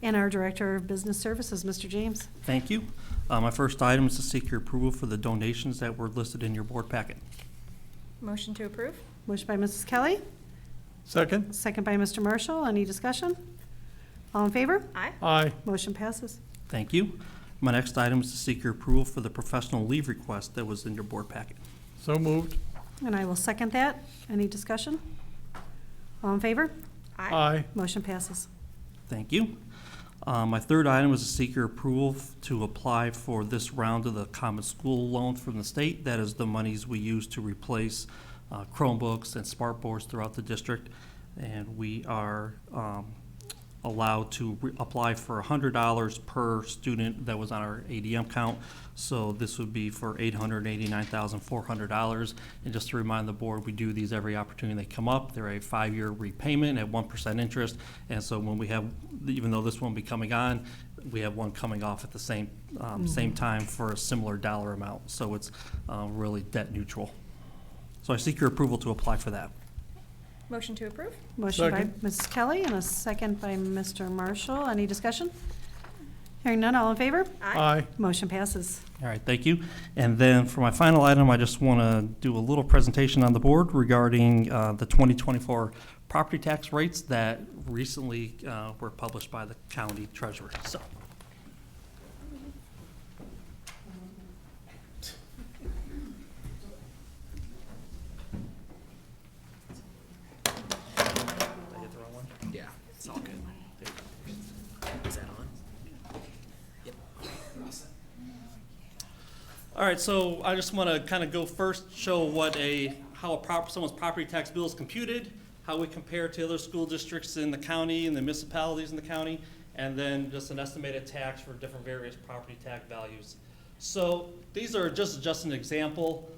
And our Director of Business Services, Mr. James. Thank you. My first item is to seek your approval for the donations that were listed in your board packet. Motion to approve? Motion by Mrs. Kelly, Second? second by Mr. Marshall. Any discussion? All in favor? Aye. Aye. Motion passes. Thank you. My next item is to seek your approval for the professional leave request that was in your board packet. So moved. And I will second that. Any discussion? All in favor? Aye. Motion passes. Thank you. My third item is to seek your approval to apply for this round of the common school loan from the state. That is the monies we use to replace Chromebooks and smart boards throughout the district. And we are allowed to apply for $100 per student that was on our ADM count. So this would be for $889,400. And just to remind the board, we do these every opportunity they come up. They're a 5-year repayment at 1% interest. And so when we have, even though this won't be coming on, we have one coming off at the same time for a similar dollar amount. So it's really debt neutral. So I seek your approval to apply for that. Motion to approve? Motion by Second. Mrs. Kelly and a second by Mr. Marshall. Any discussion? Hearing none, all in favor? Aye. Motion passes. All right, thank you. And then for my final item, I just want to do a little presentation on the board regarding the 2024 property tax rates that recently were published by the county treasurer. So. Yeah, it's all good. Is that on? Yep. All right, so I just want to kind of go first, show how someone's property tax bill is computed, how we compare to other school districts in the county and the municipalities in the county, and then just an estimated tax for different various property tax values. So these are just an example.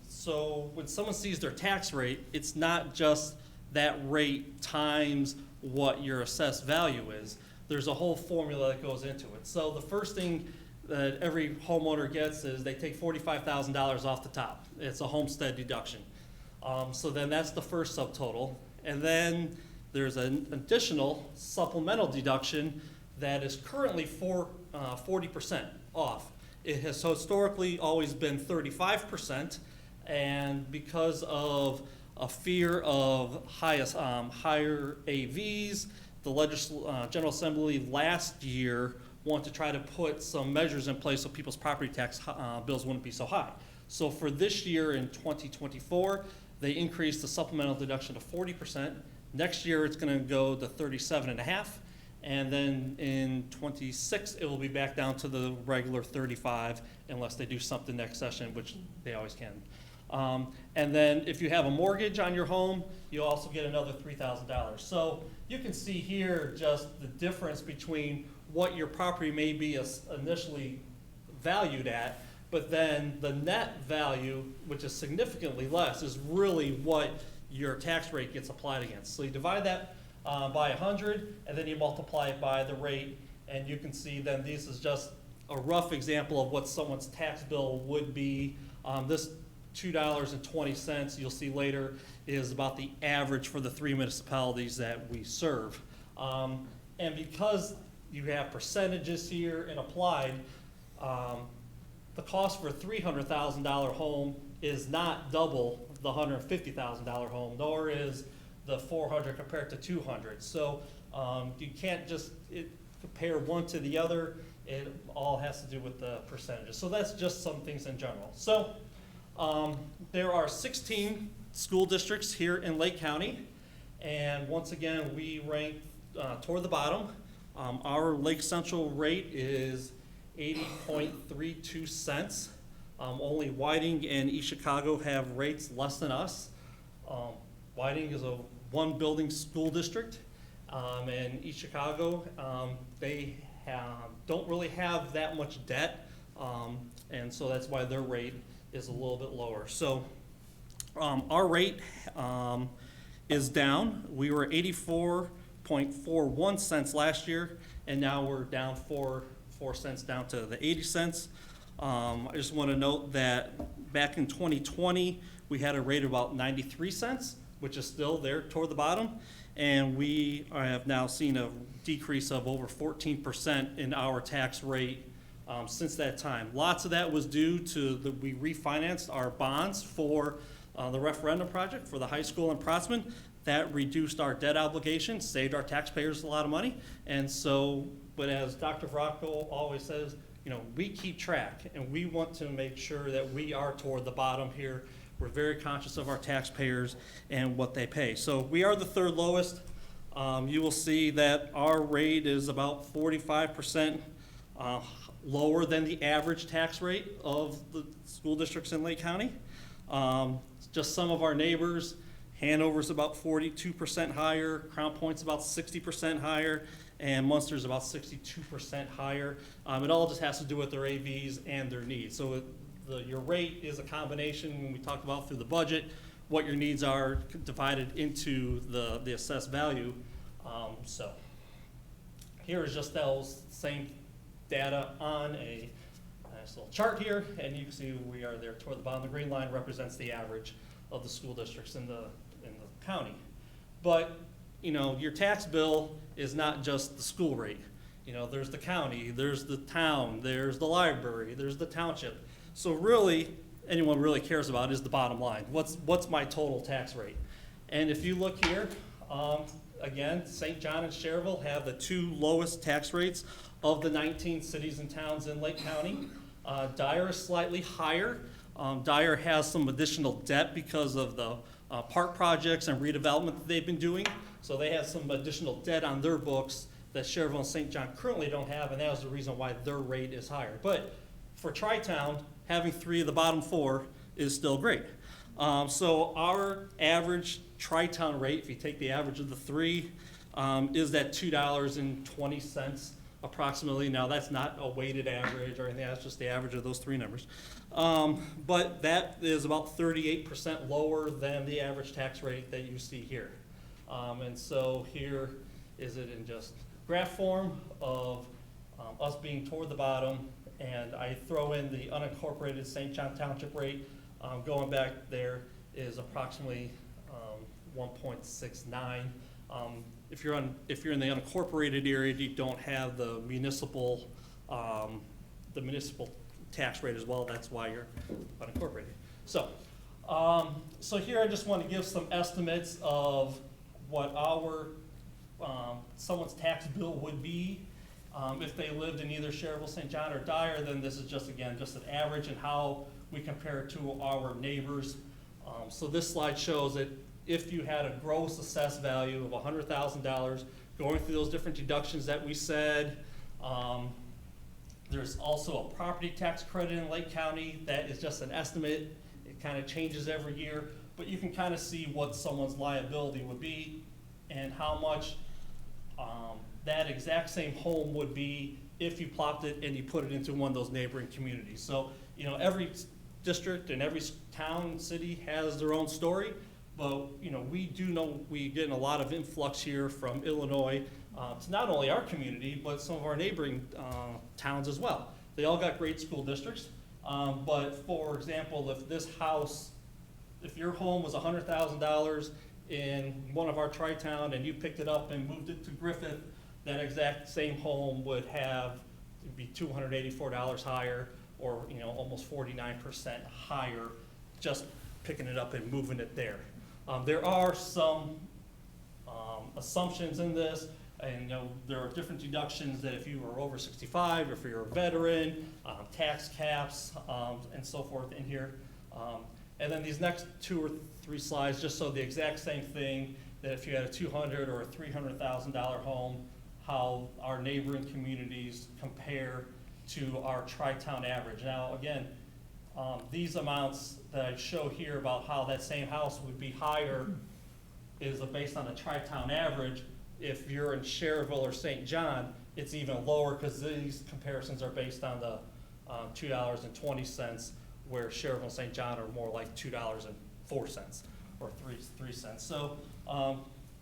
So when someone sees their tax rate, it's not just that rate times what your assessed value is. There's a whole formula that goes into it. So the first thing that every homeowner gets is they take $45,000 off the top. It's a homestead deduction. So then that's the first subtotal. And then there's an additional supplemental deduction that is currently 40% off. It has historically always been 35%, and because of a fear of higher AVs, the General Assembly last year wanted to try to put some measures in place so people's property tax bills wouldn't be so high. So for this year in 2024, they increased the supplemental deduction to 40%. Next year, it's going to go to 37.5%. And then in 26, it will be back down to the regular 35 unless they do something next session, which they always can. And then if you have a mortgage on your home, you'll also get another $3,000. So you can see here just the difference between what your property may be initially valued at, but then the net value, which is significantly less, is really what your tax rate gets applied against. So you divide that by 100, and then you multiply it by the rate, and you can see then this is just a rough example of what someone's tax bill would be. This $2.20, you'll see later, is about the average for the 3 municipalities that we serve. And because you have percentages here and applied, the cost for a $300,000 home is not double the $150,000 home, nor is the 400 compared to 200. So you can't just compare one to the other. It all has to do with the percentages. So that's just some things in general. So there are 16 school districts here in Lake County, and once again, we rank toward the bottom. Our Lake Central rate is 80.32 cents. Only Whiting and East Chicago have rates less than us. Whiting is a one-building school district, and East Chicago, they don't really have that much debt, and so that's why their rate is a little bit lower. So our rate is down. We were 84.41 cents last year, and now we're down 4 cents down to the 80 cents. I just want to note that back in 2020, we had a rate of about 93 cents, which is still there toward the bottom, and we have now seen a decrease of over 14% in our tax rate since that time. Lots of that was due to we refinanced our bonds for the referendum project for the high school in Protzman. That reduced our debt obligation, saved our taxpayers a lot of money, and so, but as Dr. Vrocko always says, you know, we keep track, and we want to make sure that we are toward the bottom here. We're very conscious of our taxpayers and what they pay. So we are the third lowest. You will see that our rate is about 45% lower than the average tax rate of the school districts in Lake County. Just some of our neighbors, Hanover's about 42% higher, Crown Point's about 60% higher, and Munster's about 62% higher. It all just has to do with their AVs and their needs. So your rate is a combination, when we talked about through the budget, what your needs are divided into the assessed value. So here is just those same data on a nice little chart here, and you can see we are there toward the bottom. The green line represents the average of the school districts in the County. But, you know, your tax bill is not just the school rate. You know, there's the county, there's the town, there's the library, there's the township. So really, anyone really cares about is the bottom line. What's my total tax rate? And if you look here, again, St. John and Cherville have the 2 lowest tax rates of the 19 cities and towns in Lake County. Dyer is slightly higher. Dyer has some additional debt because of the park projects and redevelopment that they've been doing. So they have some additional debt on their books that Cherville and St. John currently don't have, and that was the reason why their rate is higher. But for Tri-Town, having 3 of the bottom 4 is still great. So our average Tri-Town rate, if you take the average of the 3, is at $2.20 approximately. Now that's not a weighted average or anything, that's just the average of those 3 numbers. But that is about 38% lower than the average tax rate that you see here. And so here is it in just graph form of us being toward the bottom, and I throw in the unincorporated St. John Township rate. Going back there is approximately 1.69. If you're in the unincorporated area, you don't have the municipal tax rate as well. That's why you're unincorporated. So, so here I just want to give some estimates of what our someone's tax bill would be if they lived in either Cherville, St. John, or Dyer. Then this is just, again, just an average and how we compare it to our neighbors. So this slide shows that if you had a gross assessed value of $100,000, going through those different deductions that we said, there's also a property tax credit in Lake County that is just an estimate. It kind of changes every year, but you can kind of see what someone's liability would be and how much that exact same home would be if you plopped it and you put it into one of those neighboring communities. So, you know, every district and every town and city has their own story, but, you know, we do know we get a lot of influx here from Illinois to not only our community, but some of our neighboring towns as well. They all got great school districts, but for example, if this house, if your home was $100,000 in one of our tri-town and you picked it up and moved it to Griffith, that exact same home would have be $284 higher, or, you know, almost 49% higher just picking it up and moving it there. There are some assumptions in this, and, you know, there are different deductions that if you were over 65, or if you're a veteran, tax caps, and so forth in here. And then these next 2 or 3 slides just show the exact same thing, that if you had a $200,000 or a $300,000 home, how our neighboring communities compare to our tri-town average. Now, again, these amounts that I show here about how that same house would be higher is based on a tri-town average. If you're in Cherville or St. John, it's even lower because these comparisons are based on the $2.20, where Cherville and St. John are more like $2.04 or 3 cents. So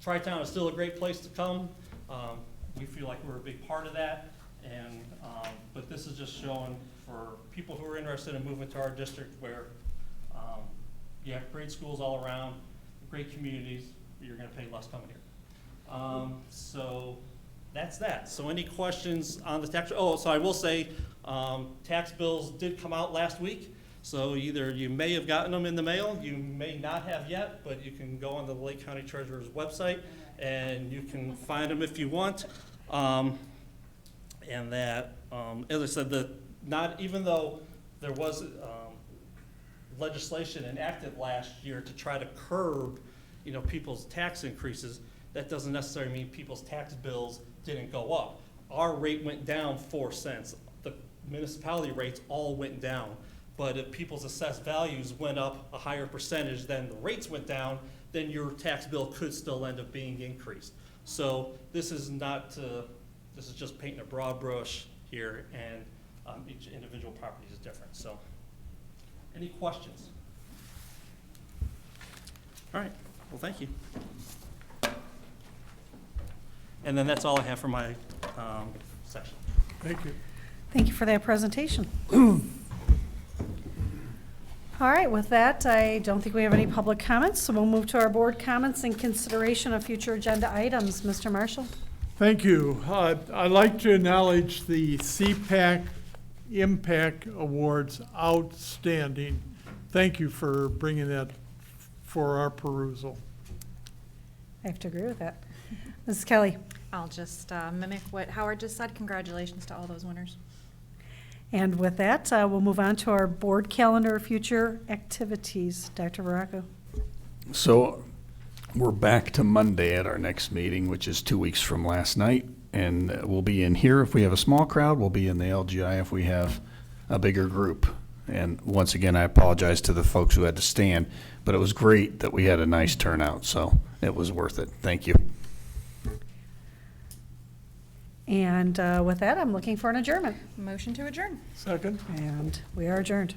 tri-town is still a great place to come. We feel like we're a big part of that, and but this is just showing for people who are interested in moving to our district, where you have great schools all around, great communities, but you're going to pay less coming here. So that's that. So any questions on the tax? Oh, so I will say tax bills did come out last week. So either you may have gotten them in the mail, you may not have yet, but you can go on the Lake County Treasurer's website and you can find them if you want. And that, as I said, even though there was legislation enacted last year to try to curb, you know, people's tax increases, that doesn't necessarily mean people's tax bills didn't go up. Our rate went down 4 cents. The municipality rates all went down. But if people's assessed values went up a higher percentage than the rates went down, then your tax bill could still end up being increased. So this is not, this is just painting a broad brush here, and each individual property is different. So any questions? All right, well, thank you. And then that's all I have for my section. Thank you. Thank you for that presentation. All right, with that, I don't think we have any public comments, so we'll move to our board comments and consideration of future agenda items. Mr. Marshall? Thank you. I'd like to acknowledge the CPAC Impact Awards. Outstanding. Thank you for bringing that for our perusal. I have to agree with that. Mrs. Kelly? I'll just mimic what Howard just said. Congratulations to all those winners. And with that, we'll move on to our board calendar, future activities. Dr. Baracco? So we're back to Monday at our next meeting, which is 2 weeks from last night. And we'll be in here if we have a small crowd. We'll be in the LGI if we have a bigger group. And once again, I apologize to the folks who had to stand, but it was great that we had a nice turnout, so it was worth it. Thank you. And with that, I'm looking for an adjournment. Motion to adjourn. Second. And we are adjourned.